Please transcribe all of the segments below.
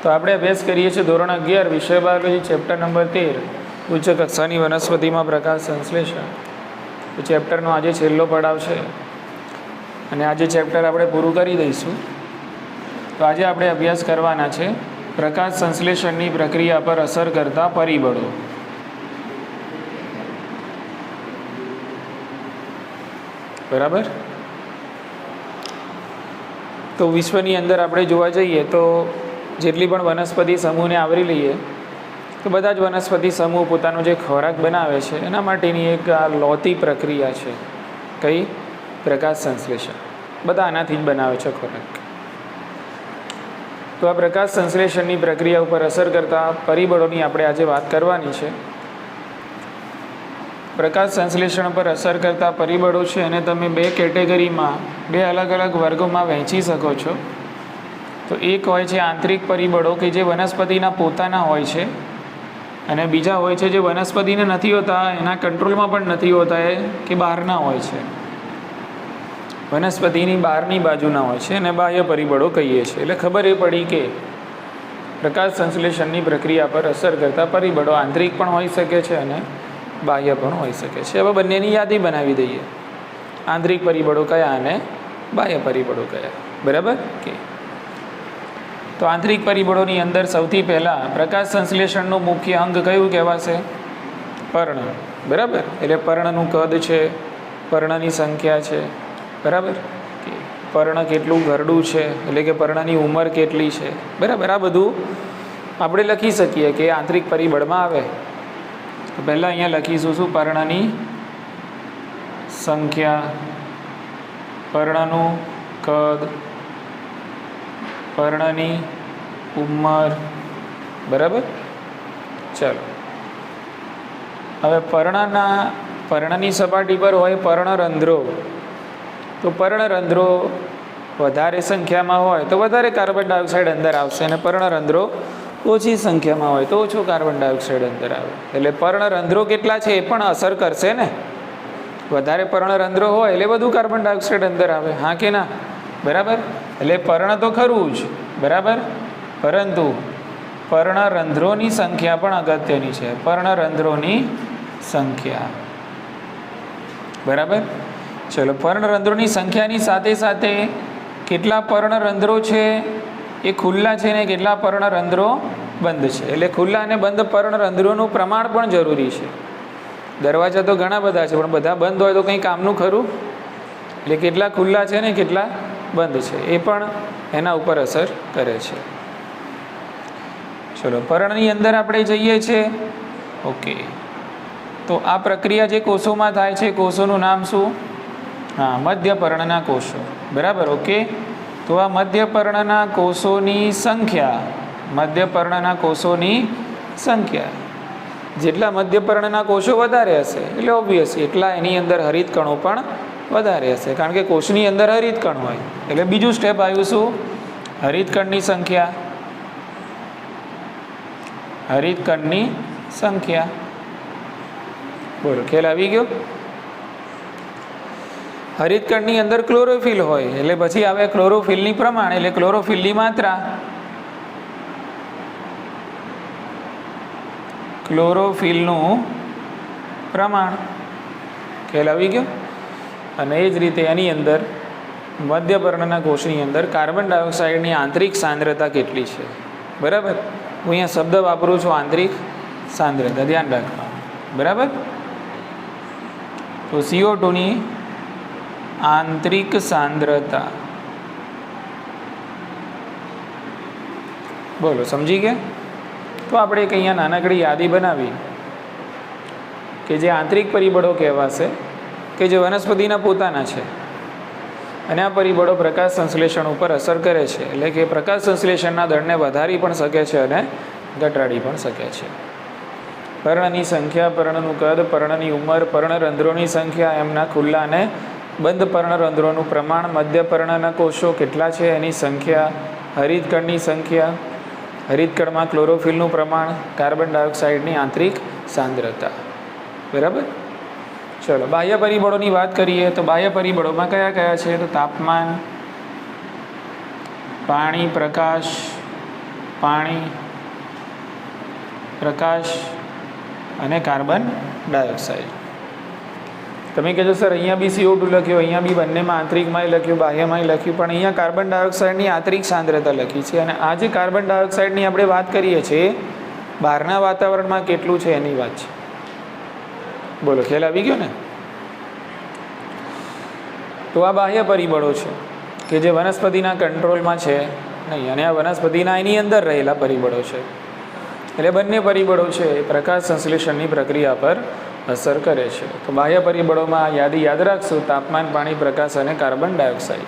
તો આપણે અભ્યાસ કરીએ છીએ ધોરણ 11 વિષય બાયોલોજી ચેપ્ટર નંબર 13 ઉચ્ચ કક્ષાની વનસ્પતિમાં પ્રકાશ સંશ્લેષણ. તો ચેપ્ટરનો આજે છેલ્લો પડાવ છે અને આજે ચેપ્ટર આપણે પૂરું કરી દઈશું. તો આજે આપણે અભ્યાસ કરવાના છે પ્રકાશ સંશ્લેષણની પ્રક્રિયા પર અસર કરતા પરિબળો. બરાબર. તો વિશ્વની અંદર આપણે જોવા જઈએ તો જેટલી પણ વનસ્પતિ સમૂહને આવરી લઈએ તો બધા જ વનસ્પતિ સમૂહ પોતાનો જે ખોરાક બનાવે છે એના માટેની એક આ લોતી પ્રક્રિયા છે. કઈ? પ્રકાશ સંશ્લેષણ. બધા આનાથી જ બનાવે છે ખોરાક. તો આ પ્રકાશ સંશ્લેષણની પ્રક્રિયા ઉપર અસર કરતા પરિબળોની આપણે આજે વાત કરવાની છે. પ્રકાશ સંશ્લેષણ પર અસર કરતા પરિબળો છે અને તમે બે કેટેગરીમાં, બે અલગ અલગ વર્ગોમાં વહેંચી શકો છો. તો એક હોય છે આંતરિક પરિબળો કે જે વનસ્પતિના પોતાના હોય છે, અને બીજા હોય છે જે વનસ્પતિને નથી હોતા, એના કંટ્રોલમાં પણ નથી હોતા, એ કે બહારના હોય છે, વનસ્પતિની બહારની બાજુના હોય છે, અને બાહ્ય પરિબળો કહીએ છીએ. એટલે ખબર એ પડી કે પ્રકાશ સંશ્લેષણની પ્રક્રિયા પર અસર કરતા પરિબળો આંતરિક પણ હોઈ શકે છે અને બાહ્ય પણ હોઈ શકે છે. હવે બંનેની યાદી બનાવી દઈએ, આંતરિક પરિબળો કયા અને બાહ્ય પરિબળો કયા. બરાબર કે? તો આંતરિક પરિબળોની અંદર સૌથી પહેલાં પ્રકાશ સંશ્લેષણનું મુખ્ય અંગ કયું કહેવાશે? પર્ણ. બરાબર. એટલે પર્ણનું કદ છે, પર્ણની સંખ્યા છે. બરાબર કે? પર્ણ કેટલું ઘરડું છે, એટલે કે પર્ણની ઉંમર કેટલી છે. બરાબર. આ બધું આપણે લખી શકીએ કે આંતરિક પરિબળમાં આવે. તો પહેલાં અહીંયા લખીશું શું? પર્ણની સંખ્યા, પર્ણનું કદ, પર્ણની ઉંમર. બરાબર. ચાલો હવે પર્ણની સપાટી પર હોય પર્ણરંધ્રો. તો પર્ણરંધ્રો વધારે સંખ્યામાં હોય તો વધારે કાર્બન ડાયોક્સાઇડ અંદર આવશે, અને પર્ણરંધ્રો ઓછી સંખ્યામાં હોય તો ઓછું કાર્બન ડાયોક્સાઇડ અંદર આવે. એટલે પર્ણરંધ્રો કેટલા છે એ પણ અસર કરશે ને. વધારે પર્ણરંધ્રો હોય એટલે બધું કાર્બન ડાયોક્સાઇડ અંદર આવે. હા કે ના? બરાબર. એટલે પર્ણ તો ખરું જ, બરાબર, પરંતુ પર્ણરંધ્રોની સંખ્યા પણ અગત્યની છે. પર્ણરંધ્રોની સંખ્યા. બરાબર. ચલો, પર્ણરંધ્રોની સંખ્યાની સાથે સાથે કેટલા પર્ણરંધ્રો છે એ ખુલ્લા છે ને કેટલા પર્ણરંધ્રો બંધ છે. એટલે ખુલ્લા અને બંધ પર્ણરંધ્રોનું પ્રમાણ પણ જરૂરી છે. દરવાજા તો ઘણા બધા છે પણ બધા બંધ હોય તો કંઈ કામનું ખરું? એટલે કેટલા ખુલ્લા છે ને કેટલા બંધ છે એ પણ એના ઉપર અસર કરે છે. ચલો, પર્ણની અંદર આપણે જઈએ છીએ. ઓકે. તો આ પ્રક્રિયા જે કોષોમાં થાય છે, કોષોનું નામ શું? હા, મધ્યપર્ણના કોષો. બરાબર. ઓકે. તો આ મધ્યપર્ણના કોષોની સંખ્યા, મધ્યપર્ણના કોષોની સંખ્યા, જેટલા મધ્યપર્ણના કોષો વધારે હશે એટલે ઓબ્વિયસલી એટલા એની અંદર હરિતકણો પણ વધારે હશે, કારણ કે કોષની અંદર હરિતકણ હોય. એટલે બીજું સ્ટેપ આવ્યું શું? હરિતકણની સંખ્યા. હરિતકણની સંખ્યા. બોલો, ખ્યાલ આવી ગયો? હરિતકણની અંદર ક્લોરોફિલ હોય એટલે પછી આવે ક્લોરોફિલની પ્રમાણ, એટલે ક્લોરોફિલની માત્રા. ક્લોરોફિલનું પ્રમાણ. ખ્યાલ આવી ગયો? અને એ જ રીતે એની અંદર મધ્યપર્ણના કોષની અંદર કાર્બન ડાયોક્સાઇડની આંતરિક સાંદ્રતા કેટલી છે. બરાબર. હું અહીંયા શબ્દ વાપરું છું આંતરિક સાંદ્રતા, ધ્યાન રાખવાનું. બરાબર. તો CO2ની આંતરિક સાંદ્રતા. બોલો, સમજી ગયા? તો આપણે એક અહીંયા નાનકડી યાદી બનાવી કે જે આંતરિક પરિબળો કહેવાશે, કે જે વનસ્પતિના પોતાના છે, અને આ પરિબળો પ્રકાશ સંશ્લેષણ ઉપર અસર કરે છે. એટલે કે પ્રકાશ સંશ્લેષણના દળને વધારી પણ શકે છે અને ઘટાડી પણ શકે છે. પર્ણની સંખ્યા, પર્ણનું કદ, પર્ણની ઉંમર, પર્ણરંધ્રોની સંખ્યા, એમના ખુલ્લા અને બંધ પર્ણરંધ્રોનું પ્રમાણ, મધ્યપર્ણના કોષો કેટલા છે એની સંખ્યા, હરિતકણની સંખ્યા, હરિતકણમાં ક્લોરોફિલનું પ્રમાણ, કાર્બન ડાયોક્સાઇડની આંતરિક સાંદ્રતા. બરાબર. ચલો, બાહ્ય પરિબળોની વાત કરીએ તો બાહ્ય પરિબળોમાં કયા કયા છે? તો તાપમાન, પાણી, પ્રકાશ, પાણી, પ્રકાશ અને કાર્બન ડાયોક્સાઇડ. તમે કહેજો સર અહીંયા બી CO2 લખ્યું, અહીંયા બી બંનેમાં આંતરિકમાંય લખ્યું, બાહ્યમાંય લખ્યું, પણ અહીંયા કાર્બન ડાયોક્સાઇડની આંતરિક સાંદ્રતા લખી છે. અને આ જે કાર્બન ડાયોક્સાઇડની આપણે વાત કરીએ છીએ બહારના વાતાવરણમાં કેટલું છે એની વાત છે. બોલો, ખ્યાલ આવી ગયો ને? તો આ બાહ્ય પરિબળો છે કે જે વનસ્પતિના કંટ્રોલમાં છે નહીં, અને આ વનસ્પતિના એની અંદર રહેલા પરિબળો છે. એટલે બંને પરિબળો છે એ પ્રકાશ સંશ્લેષણની પ્રક્રિયા પર અસર કરે છે. તો બાહ્ય પરિબળોમાં યાદી યાદ રાખશું: તાપમાન, પાણી, પ્રકાશ અને કાર્બન ડાયોક્સાઇડ.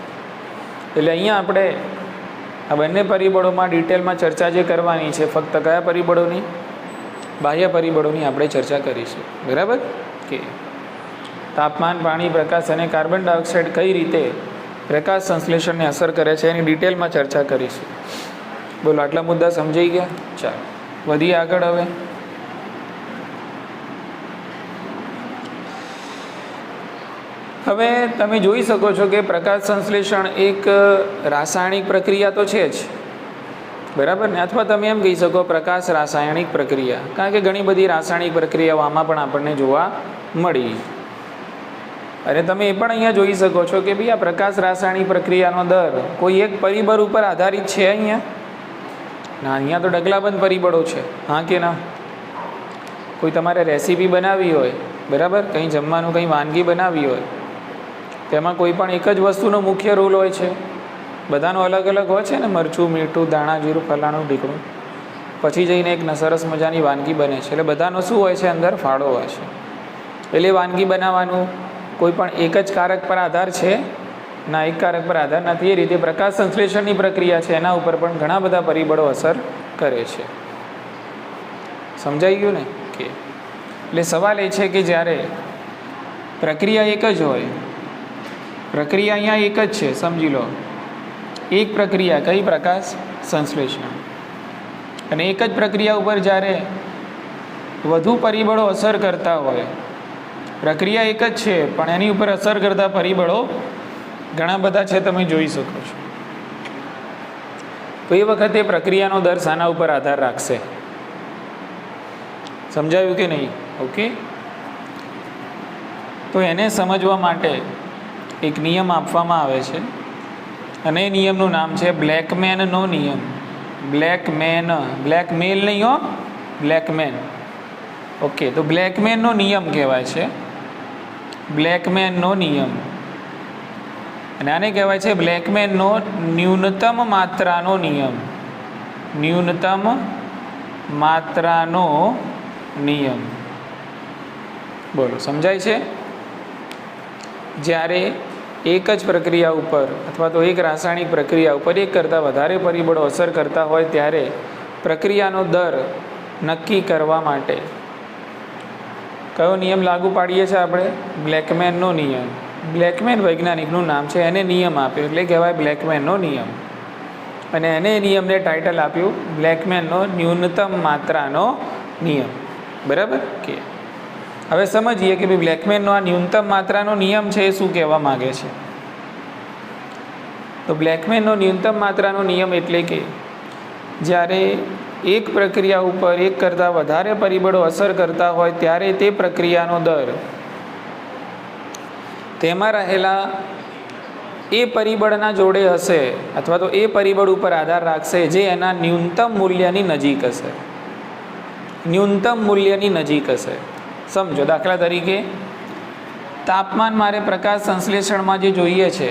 એટલે અહીંયા આપણે આ બંને પરિબળોમાં ડિટેલમાં ચર્ચા જે કરવાની છે, ફક્ત કયા પરિબળોની? બાહ્ય પરિબળોની આપણે ચર્ચા કરીશું. બરાબર? કે તાપમાન, પાણી, પ્રકાશ અને કાર્બન ડાયોક્સાઇડ કઈ રીતે પ્રકાશ સંશ્લેષણને અસર કરે છે એની ડિટેલમાં ચર્ચા કરીશું. બોલો, આટલા મુદ્દા સમજાઈ ગયા? ચાલો વધીએ આગળ. હવે તમે જોઈ શકો છો કે પ્રકાશ સંશ્લેષણ એક રાસાયણિક પ્રક્રિયા તો છે જ, બરાબર ને? અથવા તમે એમ કહી શકો પ્રકાશ રાસાયણિક પ્રક્રિયા, કારણ કે ઘણી બધી રાસાયણિક પ્રક્રિયાઓ આમાં પણ આપણને જોવા મળી. અને તમે એ પણ અહીંયા જોઈ શકો છો કે ભાઈ આ પ્રકાશ રાસાયણિક પ્રક્રિયાનો દર કોઈ એક પરિબળ ઉપર આધારિત છે અહીંયા ના? અહીંયા તો ડગલાબંધ પરિબળો છે. હા કે ના? કોઈ તમારે રેસીપી બનાવવી હોય, બરાબર, કંઈ જમવાનું કંઈ વાનગી બનાવવી હોય, તેમાં કોઈ પણ એક જ વસ્તુનો મુખ્ય રોલ હોય છે. બધાનો અલગ અલગ હોય છે ને, મરચું, મીઠું, દાણા, જીરું, ફલાણું, ઢીકણું, પછી જઈને એક સરસ મજાની વાનગી બને છે. એટલે બધાનો શું હોય છે? અંદર ફાળો હોય છે. એટલે વાનગી બનાવવાનું કોઈ પણ એક જ કારક પર આધાર છે ના? એક કારક પર આધાર નથી. એ રીતે પ્રકાશ સંશ્લેષણની પ્રક્રિયા છે એના ઉપર પણ ઘણા બધા પરિબળો અસર કરે છે. સમજાઈ ગયું ને? કે એટલે સવાલ એ છે કે જ્યારે પ્રક્રિયા એક જ હોય, પ્રક્રિયા અહીંયા એક જ છે, સમજી લો, એક પ્રક્રિયા કઈ? પ્રકાશ સંશ્લેષણ. અને એક જ પ્રક્રિયા ઉપર જ્યારે વધુ પરિબળો અસર કરતા હોય, પ્રક્રિયા એક જ છે પણ એની ઉપર અસર કરતા પરિબળો ઘણા બધા છે, તમે જોઈ શકો છો. તો એ વખતે પ્રક્રિયાનો દર શાના ઉપર આધાર રાખશે? સમજાયું કે નહીં? ઓકે. તો એને સમજવા માટે એક નિયમ આપવામાં આવે છે અને એ નિયમનું નામ છે બ્લેકમેનનો નિયમ. બ્લેકમેન, બ્લેકમેલ નહીં હો, બ્લેકમેન. ઓકે, તો બ્લેકમેનનો નિયમ કહેવાય છે, બ્લેકમેનનો નિયમ. અને આને કહેવાય છે બ્લેકમેનનો ન્યૂનતમ માત્રાનો નિયમ. ન્યૂનતમ માત્રાનો નિયમ. બોલો, સમજાય છે? જ્યારે એક જ પ્રક્રિયા ઉપર અથવા તો એક રાસાયણિક પ્રક્રિયા ઉપર એક કરતાં વધારે પરિબળો અસર કરતા હોય ત્યારે પ્રક્રિયાનો દર નક્કી કરવા માટે કયો નિયમ લાગુ પાડીએ છીએ આપણે? બ્લેકમેનનો નિયમ. બ્લેકમેન વૈજ્ઞાનિકનું નામ છે, એને નિયમ આપ્યો એટલે કહેવાય બ્લેકમેનનો નિયમ. અને એને એ નિયમને ટાઇટલ આપ્યું બ્લેકમેનનો ન્યૂનતમ માત્રાનો નિયમ. બરાબર? કે હવે સમજીએ કે ભાઈ બ્લેકમેનનો આ ન્યૂનતમ માત્રાનો નિયમ છે એ શું કહેવા માગે છે. તો બ્લેકમેનનો ન્યૂનતમ માત્રાનો નિયમ એટલે કે જ્યારે એક પ્રક્રિયા ઉપર એક કરતાં વધારે પરિબળો અસર કરતા હોય ત્યારે તે પ્રક્રિયાનો દર તેમાં રહેલા એ પરિબળના જોડે હશે અથવા તો એ પરિબળ ઉપર આધાર રાખશે જે એના ન્યૂનતમ મૂલ્યની નજીક હશે. ન્યૂનતમ મૂલ્યની નજીક હશે. સમજો, દાખલા તરીકે તાપમાન મારે પ્રકાશ સંશ્લેષણમાં જે જોઈએ છે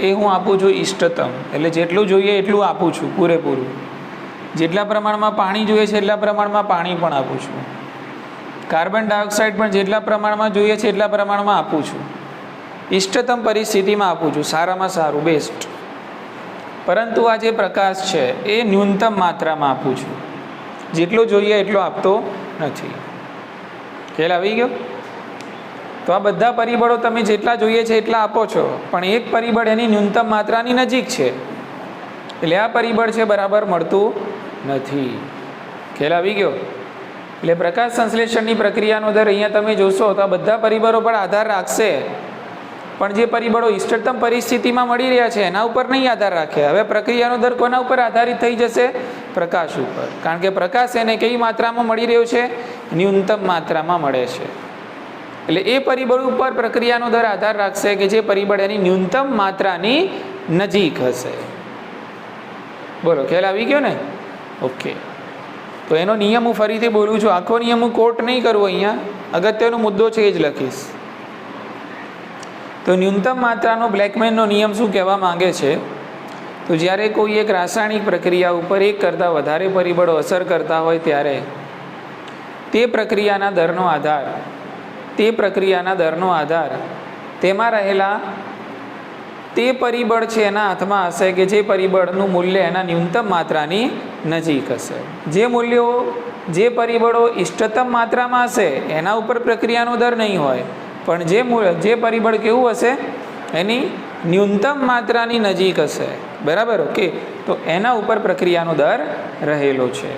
એ હું આપું છું ઇષ્ટતમ, એટલે જેટલું જોઈએ એટલું આપું છું પૂરેપૂરું. જેટલા પ્રમાણમાં પાણી જોઈએ છે એટલા પ્રમાણમાં પાણી પણ આપું છું. કાર્બન ડાયોક્સાઇડ પણ જેટલા પ્રમાણમાં જોઈએ છે એટલા પ્રમાણમાં આપું છું. ઇષ્ટતમ પરિસ્થિતિમાં આપું છું, સારામાં સારું, બેસ્ટ. પરંતુ આ જે પ્રકાશ છે એ ન્યૂનતમ માત્રામાં આપું છું, જેટલું જોઈએ એટલો આપતો નથી. ખ્યાલ આવી ગયો? તો આ બધા પરિબળો તમે જેટલા જોઈએ છે એટલા આપો છો, પણ એક પરિબળ એની ન્યૂનતમ માત્રાની નજીક છે એટલે આ પરિબળ છે બરાબર મળતું નથી. ખ્યાલ આવી ગયો? એટલે પ્રકાશ સંશ્લેષણની પ્રક્રિયાનો દર અહીંયા તમે જોશો તો આ બધા પરિબળો પર આધાર રાખશે, પણ જે પરિબળો ઇષ્ટતમ પરિસ્થિતિમાં મળી રહ્યા છે એના ઉપર નહીં આધાર રાખે. હવે પ્રક્રિયાનો દર કોના ઉપર આધારિત થઈ જશે? પ્રકાશ ઉપર, કારણ કે પ્રકાશ એને કઈ માત્રામાં મળી રહ્યો છે? ન્યૂનતમ માત્રામાં મળે છે. એટલે એ પરિબળ ઉપર પ્રક્રિયાનો દર આધાર રાખશે કે જે પરિબળ એની ન્યૂનતમ માત્રાની નજીક હશે. બોલો, ખ્યાલ આવી ગયો ને? ઓકે. તો એનો નિયમ હું ફરીથી બોલું છું, આખો નિયમ હું કોટ નહીં કરું, અહીંયા અગત્યનો મુદ્દો છે એ જ લખીશ. તો ન્યૂનતમ માત્રાનો બ્લેકમેનનો નિયમ શું કહેવા માંગે છે? તો જ્યારે કોઈ એક રાસાયણિક પ્રક્રિયા ઉપર એક કરતાં વધારે પરિબળો અસર કરતા હોય ત્યારે તે પ્રક્રિયાના દરનો આધાર તેમાં રહેલા તે પરિબળ છે એના હાથમાં હશે કે જે પરિબળનું મૂલ્ય એના ન્યૂનતમ માત્રાની નજીક હશે. જે પરિબળો ઇષ્ટતમ માત્રામાં હશે એના ઉપર પ્રક્રિયાનો દર નહીં હોય, પણ જે પરિબળ કેવું હશે? એની ન્યૂનતમ માત્રાની નજીક હશે. બરાબર? ઓકે. તો એના ઉપર પ્રક્રિયાનો દર રહેલો છે.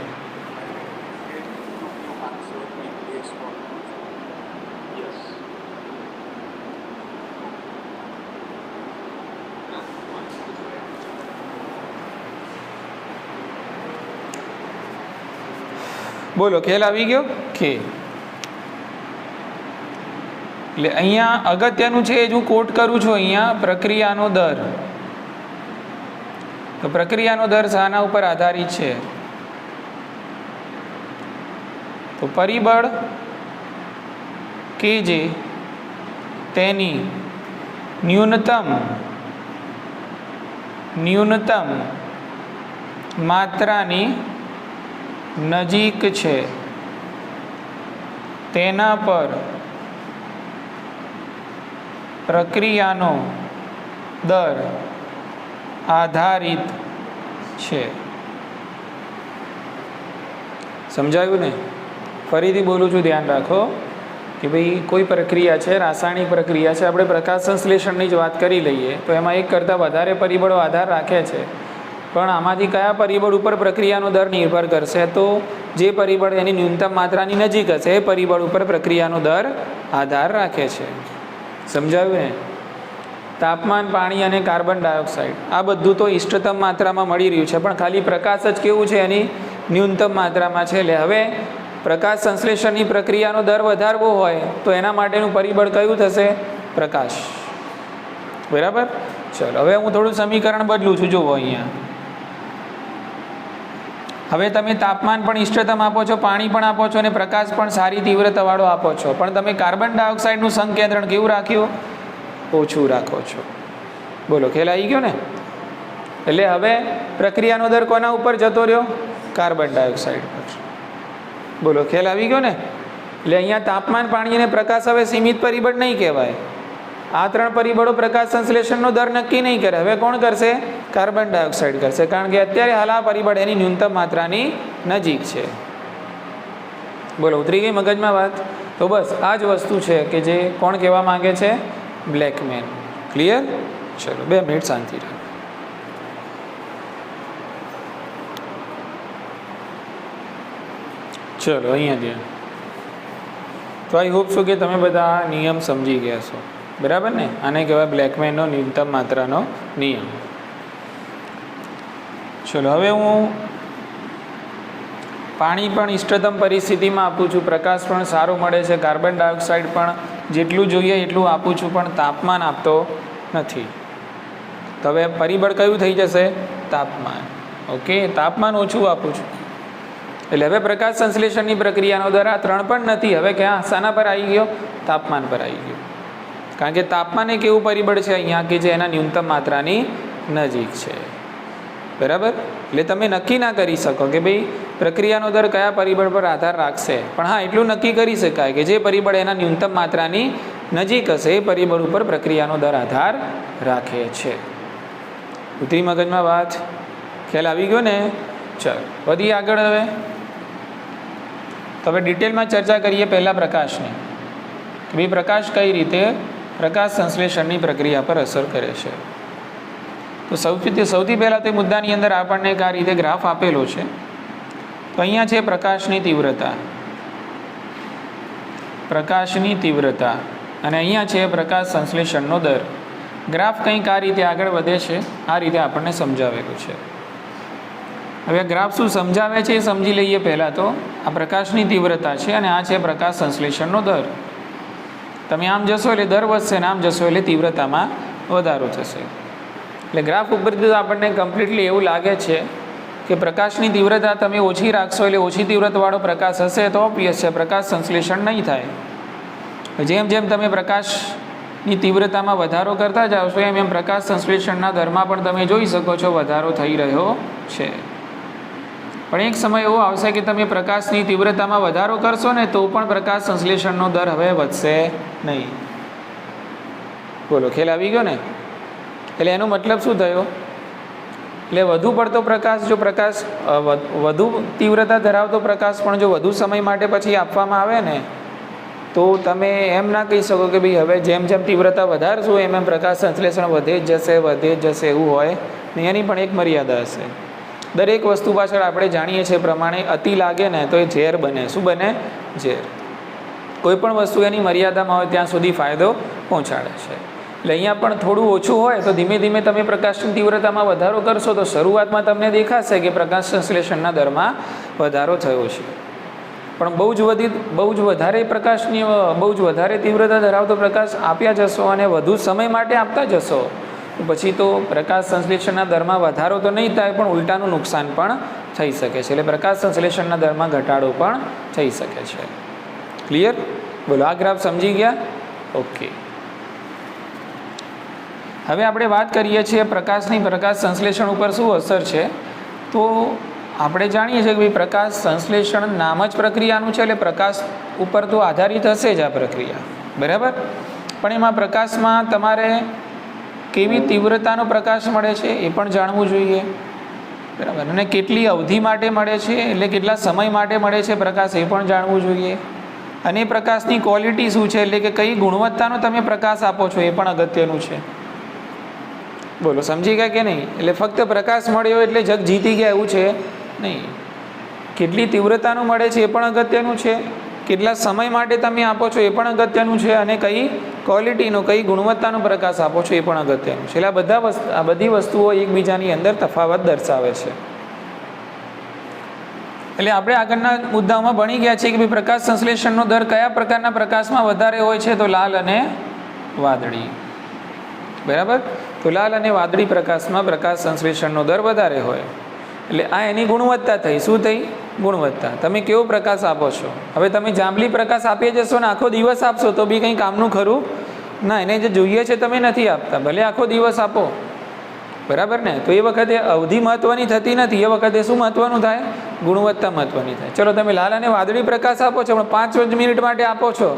બોલો, ખ્યાલ આવી ગયો કે? એટલે અહીંયા અગત્યનું છે એ જ હું કોટ કરું છું અહીંયા, પ્રક્રિયાનો દર. તો પ્રક્રિયાનો દર શાના ઉપર આધારિત છે? તો પરિબળ કે જે તેની ન્યૂનતમ માત્રાની નજીક છે તેના પર પ્રક્રિયાનો દર આધારિત છે. સમજાયું ને? ફરીથી બોલું છું, ધ્યાન રાખો કે ભાઈ કોઈ પ્રક્રિયા છે, રાસાયણિક પ્રક્રિયા છે, આપણે પ્રકાશ સંશ્લેષણની જ વાત કરી લઈએ તો એમાં એક કરતાં વધારે પરિબળો આધાર રાખે છે, પણ આમાંથી કયા પરિબળ ઉપર પ્રક્રિયાનો દર નિર્ભર કરશે? તો જે પરિબળ એની ન્યૂનતમ માત્રાની નજીક હશે એ પરિબળ ઉપર પ્રક્રિયાનો દર આધાર રાખે છે. સમજાયું ને? તાપમાન, પાણી અને કાર્બન ડાયોક્સાઇડ આ બધું તો ઇષ્ટતમ માત્રામાં મળી રહ્યું છે, પણ ખાલી પ્રકાશ જ કેવું છે? એની ન્યૂનતમ માત્રામાં છે. એટલે હવે પ્રકાશ સંશ્લેષણની પ્રક્રિયાનો દર વધારવો હોય તો એના માટેનું પરિબળ કયું થશે? પ્રકાશ. બરાબર? ચલો, હવે હું થોડું સમીકરણ બદલું છું. જુઓ અહીંયા, હવે તમે તાપમાન પણ ઇષ્ટતમ આપો છો, પાણી પણ આપો છો અને પ્રકાશ પણ સારી તીવ્રતાવાળો આપો છો, પણ તમે કાર્બન ડાયોક્સાઇડનું સંકેન્દ્રણ કેવું રાખ્યું? ઓછું રાખો છો. બોલો, ખ્યાલ આવી ગયો ને? એટલે હવે પ્રક્રિયાનો દર કોના ઉપર જતો રહ્યો? કાર્બન ડાયોક્સાઇડ પર. બોલો, ખ્યાલ આવી ગયો ને? એટલે અહીંયા તાપમાન, પાણી અને પ્રકાશ હવે સીમિત પરિબળ નહીં કહેવાય. આ ત્રણ પરિબળો પ્રકાશ સંશ્લેષણનો દર નક્કી નહીં કરે. હવે કોણ કરશે? કાર્બન ડાયોક્સાઇડ કરશે, કારણ કે અત્યારે હાલ આ પરિબળ એની ન્યૂનતમ માત્રાની નજીક છે. બોલો, ઉતરી ગઈ મગજમાં વાત? તો બસ આ જ વસ્તુ છે કે જે કોણ કહેવા માંગે છે? બ્લેકમેન. ક્લિયર? ચલો 2 મિનિટ શાંતિ રાખો. ચલો અહીંયા ધ્યાન. તો આઈ હોપ છો કે તમે બધા નિયમ સમજી ગયા છો. બરાબર ને? આને કહેવાય બ્લેકમેનનો ન્યૂનતમ માત્રાનો નિયમ. ચલો, હવે હું પાણી પણ ઇષ્ટતમ પરિસ્થિતિમાં આપું છું, પ્રકાશ પણ સારો મળે છે, કાર્બન ડાયોક્સાઇડ પણ જેટલું જોઈએ એટલું આપું છું, પણ તાપમાન આપતો નથી. તો હવે પરિબળ કયું થઈ જશે? તાપમાન. ઓકે, તાપમાન ઓછું આપું છું. એટલે હવે પ્રકાશ સંશ્લેષણની પ્રક્રિયાનો દર આ 3 પણ નથી. હવે ક્યાં શાના પર આવી ગયો? તાપમાન પર આવી ગયો. કારણ કે તાપમાન એક એવું પરિબળ છે અહીંયા કે જે એના ન્યૂનતમ માત્રાની નજીક છે. બરાબર? એટલે તમે નક્કી ના કરી શકો કે ભાઈ પ્રક્રિયાનો દર કયા પરિબળ પર આધાર રાખશે, પણ હા એટલું નક્કી કરી શકાય કે જે પરિબળ એના ન્યૂનતમ માત્રાની નજીક હશે એ પરિબળ ઉપર પ્રક્રિયાનો દર આધાર રાખે છે. ઉતરી મગજમાં વાત? ખ્યાલ આવી ગયો ને? ચાલો વધી આગળ. હવે ડિટેલમાં ચર્ચા કરીએ પહેલાં પ્રકાશની, કે ભાઈ પ્રકાશ કઈ રીતે પ્રકાશ સંશ્લેષણની પ્રક્રિયા પર અસર કરે છે. તો સૌથી પહેલાં તે મુદ્દાની અંદર આપણને આ રીતે ગ્રાફ આપેલો છે. તો અહીંયા છે પ્રકાશની તીવ્રતા અને અહીંયા છે પ્રકાશ સંશ્લેષણનો દર. ગ્રાફ કંઈક આ રીતે આગળ વધે છે, આ રીતે આપણને સમજાવેલું છે. હવે આ ગ્રાફ શું સમજાવે છે એ સમજી લઈએ. પહેલાં તો આ પ્રકાશની તીવ્રતા છે અને આ છે પ્રકાશ સંશ્લેષણનો દર. તમે આમ જશો એટલે દર વધશે અને આમ જશો એટલે તીવ્રતામાં વધારો થશે. એટલે ગ્રાફ ઉપરથી તો આપણને કમ્પ્લીટલી એવું લાગે છે કે પ્રકાશની તીવ્રતા તમે ઓછી રાખશો એટલે ઓછી તીવ્રતાવાળો પ્રકાશ હશે તો ઓબ્વિયસ છે પ્રકાશ સંશ્લેષણ નહીં થાય. જેમ જેમ તમે પ્રકાશની તીવ્રતામાં વધારો કરતા જાઓ છો એમ એમ પ્રકાશ સંશ્લેષણના દરમાં પણ તમે જોઈ શકો છો વધારો થઈ રહ્યો છે. પણ એક સમય એવો આવશે કે તમે પ્રકાશની તીવ્રતામાં વધારો કરશો ને તો પણ પ્રકાશ સંશ્લેષણનો દર હવે વધશે નહીં. બોલો, ખ્યાલ આવી ગયો ને? એટલે એનો મતલબ શું થયો? એટલે વધુ પડતો પ્રકાશ, જો પ્રકાશ વધુ તીવ્રતા ધરાવતો પ્રકાશ પણ જો વધુ સમય માટે પછી આપવામાં આવે ને તો તમે એમ ના કહી શકો કે ભાઈ હવે જેમ જેમ તીવ્રતા વધારશું એમ એમ પ્રકાશ સંશ્લેષણ વધે જ જશે એવું હોય ને. એની પણ એક મર્યાદા હશે. દરેક વસ્તુ પાછળ આપણે જાણીએ છીએ પ્રમાણે અતિ લાગે ને તો એ ઝેર બને. શું બને? ઝેર. કોઈ પણ વસ્તુ એની મર્યાદામાં હોય ત્યાં સુધી ફાયદો પહોંચાડે છે. એટલે અહીંયા પણ થોડું ઓછું હોય તો ધીમે ધીમે તમે પ્રકાશની તીવ્રતામાં વધારો કરશો તો શરૂઆતમાં તમને દેખાશે કે પ્રકાશ સંશ્લેષણના દરમાં વધારો થયો છે. પણ બહુ જ વધારે તીવ્રતા ધરાવતો પ્રકાશ આપ્યા જશો અને વધુ સમય માટે આપતા જશો પછી તો પ્રકાશ સંશ્લેષણના દરમાં વધારો તો નહીં થાય પણ ઉલટાનું નુકસાન પણ થઈ શકે છે. એટલે પ્રકાશ સંશ્લેષણના દરમાં ઘટાડો પણ થઈ શકે છે. ક્લિયર? બોલો, આ ગ્રાફ સમજી ગયા? ઓકે. હવે આપણે વાત કરીએ છીએ પ્રકાશ સંશ્લેષણ ઉપર શું અસર છે. તો આપણે જાણીએ છીએ કે ભાઈ પ્રકાશ સંશ્લેષણ નામ જ પ્રક્રિયાનું છે એટલે પ્રકાશ ઉપર તો આધારિત હશે જ આ પ્રક્રિયા, બરાબર. પણ એમાં પ્રકાશમાં તમારે કેવી તીવ્રતાનો પ્રકાશ મળે છે એ પણ જાણવું જોઈએ, બરાબર. અને કેટલી અવધિ માટે મળે છે એટલે કેટલા સમય માટે મળે છે પ્રકાશ એ પણ જાણવું જોઈએ. અને પ્રકાશની ક્વોલિટી શું છે એટલે કે કઈ ગુણવત્તાનો તમે પ્રકાશ આપો છો એ પણ અગત્યનું છે. બોલો, સમજી ગયા કે નહીં? એટલે ફક્ત પ્રકાશ મળ્યો એટલે જગ જીતી ગયા એવું છે નહીં. કેટલી તીવ્રતાનું મળે છે એ પણ અગત્યનું છે. કેટલા સમય માટે તમે આપો છો એ પણ અગત્યનું છે. અને કઈ ક્વોલિટીનો, કઈ ગુણવત્તાનો પ્રકાશ આપો છો એ પણ અગત્યનું છે. એટલે આ બધી વસ્તુઓ એકબીજાની અંદર તફાવત દર્શાવે છે. એટલે આપણે આગળના મુદ્દાઓમાં ભણી ગયા છીએ કે ભાઈ પ્રકાશ સંશ્લેષણનો દર કયા પ્રકારના પ્રકાશમાં વધારે હોય છે? તો લાલ અને વાદળી, બરાબર. તો લાલ અને વાદળી પ્રકાશમાં પ્રકાશ સંશ્લેષણનો દર વધારે હોય. એટલે આ એની ગુણવત્તા થઈ. શું થઈ? ગુણવત્તા. તમે કેવો પ્રકાશ આપો છો? હવે તમે જાંબલી પ્રકાશ આપી જશો ને આખો દિવસ આપશો તો બી કંઈ કામનું ખરું ના. એને જે જોઈએ છે તમે નથી આપતા, ભલે આખો દિવસ આપો, બરાબર ને. તો એ વખતે અવધિ મહત્વની થતી નથી. એ વખતે શું મહત્વનું થાય? ગુણવત્તા મહત્વની થાય. ચલો, તમે લાલ અને વાદળી પ્રકાશ આપો છો પણ 5 મિનિટ માટે આપો છો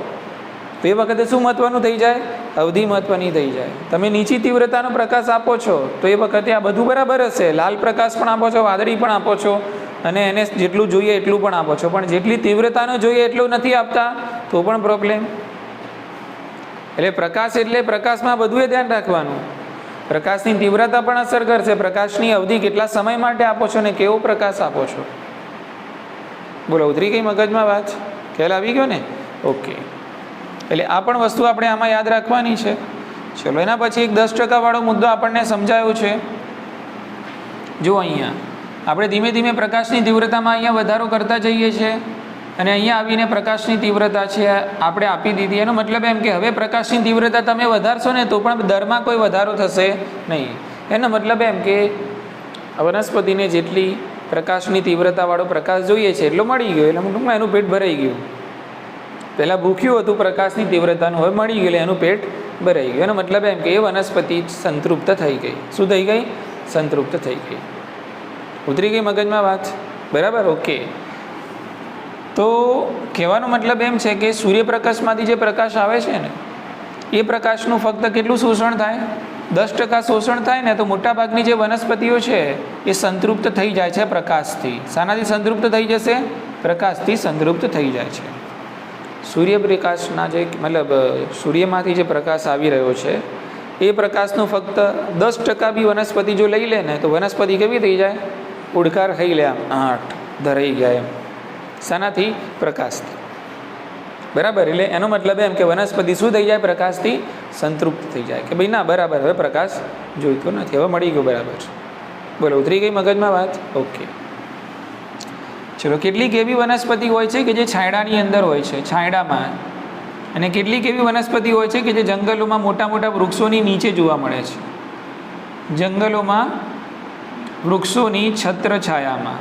તો એ વખતે શું મહત્વનું થઈ જાય? અવધિ મહત્વની થઈ જાય. તમે નીચી તીવ્રતાનો પ્રકાશ આપો છો તો એ વખતે આ બધું બરાબર હશે. લાલ પ્રકાશ પણ આપો છો, વાદળી પણ આપો છો અને એને જેટલું જોઈએ એટલું પણ આપો છો, પણ જેટલી તીવ્રતાનો જોઈએ એટલું નથી આપતા તો પણ પ્રોબ્લેમ. એટલે પ્રકાશ એટલે પ્રકાશમાં બધું ધ્યાન રાખવાનું. પ્રકાશની તીવ્રતા પણ અસર કરશે, પ્રકાશની અવધિ કેટલા સમય માટે આપો છો ને કેવો પ્રકાશ આપો છો. બોલો, ઉતરી ગઈ મગજમાં વાત? ખ્યાલ આવી ગયો ને? ઓકે. એટલે આ પણ વસ્તુ આપણે આમાં યાદ રાખવાની છે. ચલો, એના પછી એક 10% વાળો મુદ્દો આપણને સમજાયો છે. જો અહીંયા આપણે ધીમે ધીમે પ્રકાશની તીવ્રતામાં અહીંયા વધારો કરતા જઈએ છીએ અને અહીંયા આવીને પ્રકાશની તીવ્રતા છે આપણે આપી દીધી. એનો મતલબ એમ કે હવે પ્રકાશની તીવ્રતા તમે વધારશો ને તો પણ દરમાં કોઈ વધારો થશે નહીં. એનો મતલબ એમ કે વનસ્પતિને જેટલી પ્રકાશની તીવ્રતાવાળો પ્રકાશ જોઈએ છે એટલો મળી ગયો. એટલે ટૂંકમાં એનું પેટ ભરાઈ ગયું. પહેલાં ભૂખ્યું હતું પ્રકાશની તીવ્રતાનું, હવે મળી ગયું એનું પેટ ભરાઈ ગયું. એનો મતલબ એમ કે એ વનસ્પતિ સંતૃપ્ત થઈ ગઈ. શું થઈ ગઈ? સંતૃપ્ત થઈ ગઈ. ઉતરી ગઈ મગજમાં વાત? બરાબર, ઓકે. તો કહેવાનો મતલબ એમ છે કે સૂર્યપ્રકાશમાંથી જે પ્રકાશ આવે છે ને એ પ્રકાશનું ફક્ત કેટલું શોષણ થાય? 10% શોષણ થાય ને તો મોટાભાગની જે વનસ્પતિઓ છે એ સંતૃપ્ત થઈ જાય છે પ્રકાશથી. શાનાથી સંતૃપ્ત થઈ જશે? પ્રકાશથી સંતૃપ્ત થઈ જાય છે. સૂર્યપ્રકાશના જે સૂર્યમાંથી જે પ્રકાશ આવી રહ્યો છે એ પ્રકાશનું ફક્ત 10% બી વનસ્પતિ જો લઈ લે ને તો વનસ્પતિ કેવી થઈ જાય? ઉડકાર ખાઈ લે, આમ આઠ ધરાઈ ગયા એમ. શાનાથી? પ્રકાશથી, બરાબર. એટલે એનો મતલબ એમ કે વનસ્પતિ શું થઈ જાય? પ્રકાશથી સંતૃપ્ત થઈ જાય કે ભાઈ ના, બરાબર, હવે પ્રકાશ જોઈતો નથી, હવે મળી ગયો, બરાબર. બોલો, ઉતરી ગઈ મગજમાં વાત? ઓકે. ચલો, કેટલીક એવી વનસ્પતિ હોય છે કે જે છાંયડાની અંદર હોય છે, છાંયડામાં, અને કેટલીક એવી વનસ્પતિ હોય છે કે જે જંગલોમાં મોટા મોટા વૃક્ષોની નીચે જોવા મળે છે, જંગલોમાં વૃક્ષોની છત્રછાયામાં.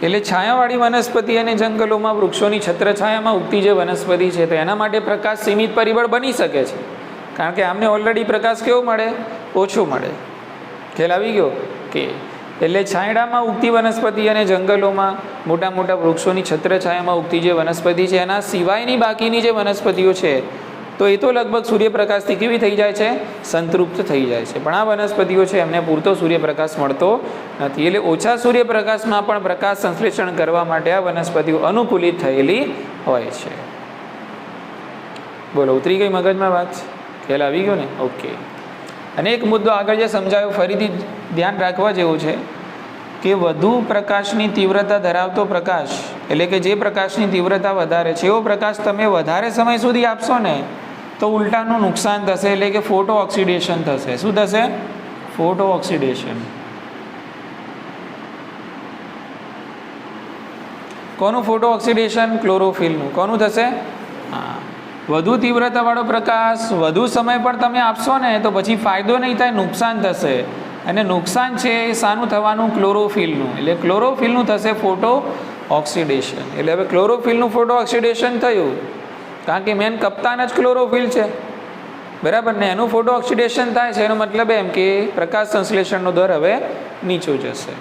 એટલે છાયાવાળી વનસ્પતિ અને જંગલોમાં વૃક્ષોની છત્રછાયામાં ઉગતી જે વનસ્પતિ છે તો એના માટે પ્રકાશ સીમિત પરિબળ બની શકે છે, કારણ કે આમને ઓલરેડી પ્રકાશ કેવો મળે? ઓછો મળે. ખ્યાલ આવી ગયો કે એટલે છાંયડામાં ઉગતી વનસ્પતિ અને જંગલોમાં મોટા મોટા વૃક્ષોની છત્રછાયામાં ઉગતી જે વનસ્પતિ છે એના સિવાયની બાકીની જે વનસ્પતિઓ છે તો એ તો લગભગ સૂર્યપ્રકાશથી કેવી થઈ જાય છે? સંતૃપ્ત થઈ જાય છે. પણ આ વનસ્પતિઓ છે એમને પૂરતો સૂર્યપ્રકાશ મળતો નથી, એટલે ઓછા સૂર્યપ્રકાશમાં પણ પ્રકાશ સંશ્લેષણ કરવા માટે આ વનસ્પતિઓ અનુકૂલિત થયેલી હોય છે. બોલો, ઉતરી ગઈ મગજમાં વાત? ખ્યાલ આવી ગયો ને? ઓકે. અને એક મુદ્દો આગળ જે સમજાયો ફરીથી ધ્યાન રાખવા જેવું છે કે વધુ પ્રકાશની તીવ્રતા ધરાવતો પ્રકાશ, એટલે કે જે પ્રકાશની તીવ્રતા વધારે છે એવો પ્રકાશ તમે વધારે સમય સુધી આપશો ને તો ઉલટાનું નુકસાન થશે, એટલે કે ફોટો ઓક્સિડેશન થશે. શું થશે? Photo oxidation. કોનું ફોટો ઓક્સિડેશન? ક્લોરોફિલનું. કોનું થશે? હા, વધુ તીવ્રતાવાળો પ્રકાશ વધુ સમય પર તમે આપશો ને તો પછી ફાયદો નહીં થાય, નુકસાન થશે. અને નુકસાન છે એ શાનું થવાનું? ક્લોરોફિલનું. એટલે ક્લોરોફિલનું થશે ફોટો ઓક્સિડેશન. એટલે હવે ક્લોરોફિલનું ફોટો ઓક્સિડેશન થયું કારણ કે મેન કપ્તાન જ ક્લોરોફિલ છે, બરાબર ને? એનું ફોટો ઓક્સિડેશન થાય છે એનો મતલબ એમ કે પ્રકાશ સંશ્લેષણનો દર હવે નીચો જશે.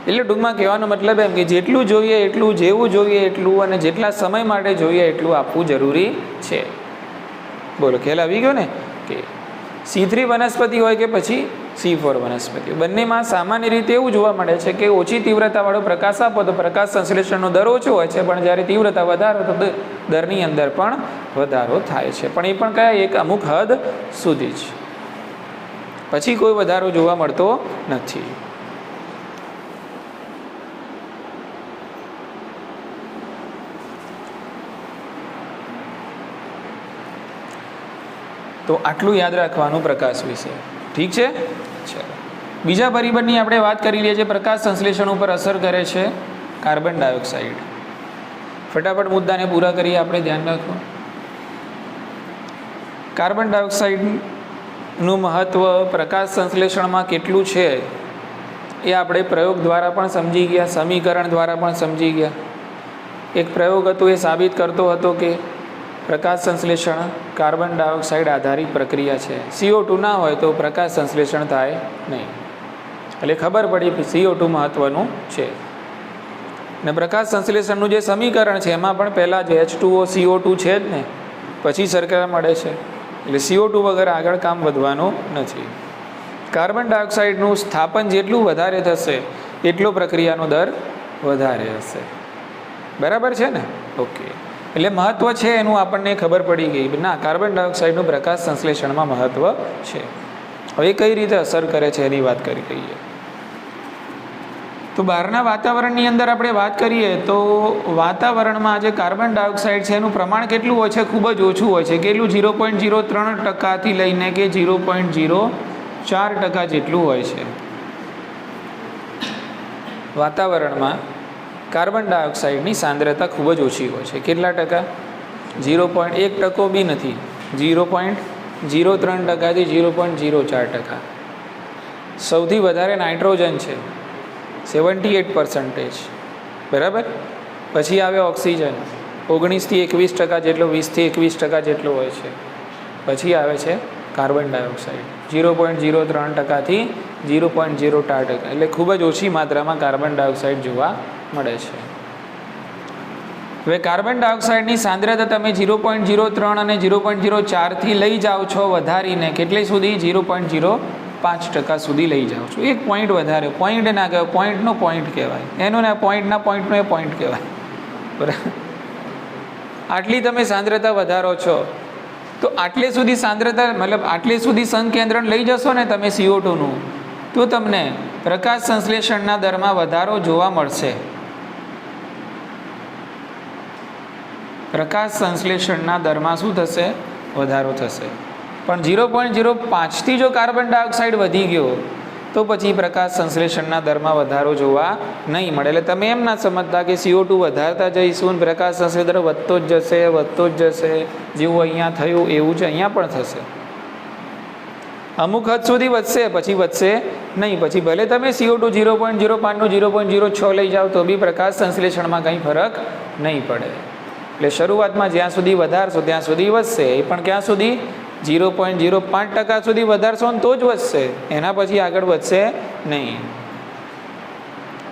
એટલે ટૂંકમાં કહેવાનો મતલબ એમ કે જેટલું જોઈએ એટલું, જેવું જોઈએ એટલું અને જેટલા સમય માટે જોઈએ એટલું આપવું જરૂરી છે. બોલો, ખ્યાલ આવી ગયો ને? કે C3 વનસ્પતિ હોય કે પછી C4 વનસ્પતિ, બંનેમાં સામાન્ય રીતે એવું જોવા મળે છે કે ઓછી તીવ્રતાવાળો પ્રકાશ આપો તો પ્રકાશ સંશ્લેષણનો દર ઓછો હોય છે, પણ જ્યારે તીવ્રતા વધારો તો દરની અંદર પણ વધારો થાય છે, પણ એ પણ કયા? એક અમુક હદ સુધી જ, પછી કોઈ વધારો જોવા મળતો નથી. તો આટલું યાદ રાખવાનું પ્રકાશ વિશે. ઠીક છે? ચાલો, બીજા પરિબળની આપણે વાત કરી લઈએ. જે પ્રકાશ સંશ્લેષણ ઉપર અસર કરે છે, કાર્બન ડાયોક્સાઇડ. ફટાફટ મુદ્દાને પૂરા કરીએ આપણે, ધ્યાન રાખો. કાર્બન ડાયોક્સાઇડનું મહત્ત્વ પ્રકાશ સંશ્લેષણમાં કેટલું છે એ આપણે પ્રયોગ દ્વારા પણ સમજી ગયા, સમીકરણ દ્વારા પણ સમજી ગયા. એક પ્રયોગ હતો એ સાબિત કરતો હતો કે પ્રકાશ સંશ્લેષણ કાર્બન ડાયોક્સાઇડ આધારિત પ્રક્રિયા છે. CO2 ના હોય તો પ્રકાશ સંશ્લેષણ થાય નહીં. એટલે ખબર પડી કે CO2 મહત્ત્વનું છે. ને પ્રકાશ સંશ્લેષણનું જે સમીકરણ છે એમાં પણ પહેલાં જ H2O CO2 છે જ ને, પછી શર્કરા મળે છે. એટલે CO2 વગર આગળ કામ વધવાનું નથી. કાર્બન ડાયોક્સાઇડનું સ્થાપન જેટલું વધારે થશે એટલો પ્રક્રિયાનો દર વધારે હશે. બરાબર છે ને? ઓકે. એટલે મહત્ત્વ છે એનું આપણને ખબર પડી ગઈ. ના, કાર્બન ડાયોક્સાઇડનું પ્રકાશ સંશ્લેષણમાં મહત્ત્વ છે. હવે કઈ રીતે અસર કરે છે એની વાત કરી લઈએ. તો બહારના વાતાવરણની અંદર આપણે વાત કરીએ તો વાતાવરણમાં જે કાર્બન ડાયોક્સાઇડ છે એનું પ્રમાણ કેટલું હોય છે? ખૂબ જ ઓછું હોય છે. કેટલું? 0.03% લઈને કે 0.04% જેટલું હોય છે. વાતાવરણમાં કાર્બન ડાયોક્સાઇડની સાંદ્રતા ખૂબ જ ઓછી હોય છે. કેટલા ટકા? 0.1% બી નથી, 0.03%થી 0.04%. સૌથી વધારે નાઇટ્રોજન છે, 78%. બરાબર? પછી આવે ઓક્સિજન, 19થી 21% જેટલો, 20થી 21% જેટલો હોય છે. પછી આવે છે કાર્બન ડાયોક્સાઇડ, 0.03%થી 0.04%. એટલે ખૂબ જ ઓછી માત્રામાં કાર્બન ડાયોક્સાઇડ જોવા મળે છે. હવે કાર્બન ડાયોક્સાઇડની સાંદ્રતા તમે 0.03 અને 0.04થી લઈ જાઓ છો વધારીને, કેટલે સુધી? 0.05% સુધી લઈ જાઓ છો. એક પોઈન્ટ વધારે, પોઈન્ટ ના કહેવાય, પોઈન્ટનો પોઈન્ટ કહેવાય એનો, ને પોઈન્ટના પોઈન્ટનો એ પોઈન્ટ કહેવાય. બરાબર? આટલી તમે સાંદ્રતા વધારો છો તો આટલે સુધી સાંદ્રતા, મતલબ આટલે સુધી સંકેન્દ્રણ લઈ જશો ને તમે CO2નું, તો તમને પ્રકાશ સંશ્લેષણના દરમાં વધારો જોવા મળશે. પ્રકાશ સંશ્લેષણના દરમાં શું થશે? વધારો થશે. પણ 0.05થી જો કાર્બન ડાયોક્સાઇડ વધી ગયો તો પછી પ્રકાશ સંશ્લેષણના દરમાં વધારો જોવા નહીં મળે. એટલે તમે એમ ના સમજતા કે CO2 વધારતા જઈશું ને પ્રકાશ સંશ્લેષણ દર વધતો જ જશે, જેવું અહીંયા થયું એવું જ અહીંયા પણ થશે. અમુક હદ સુધી વધશે, પછી વધશે નહીં. પછી ભલે તમે CO2 0.05 નું 0.06 લઈ જાઓ તો બી પ્રકાશ સંશ્લેષણમાં કંઈ ફરક નહીં પડે. એટલે શરૂઆતમાં જ્યાં સુધી વધારશો ત્યાં સુધી વધશે, એ પણ ક્યાં સુધી? 0.05% સુધી વધારશો ને તો જ વધશે, એના પછી આગળ વધશે નહીં.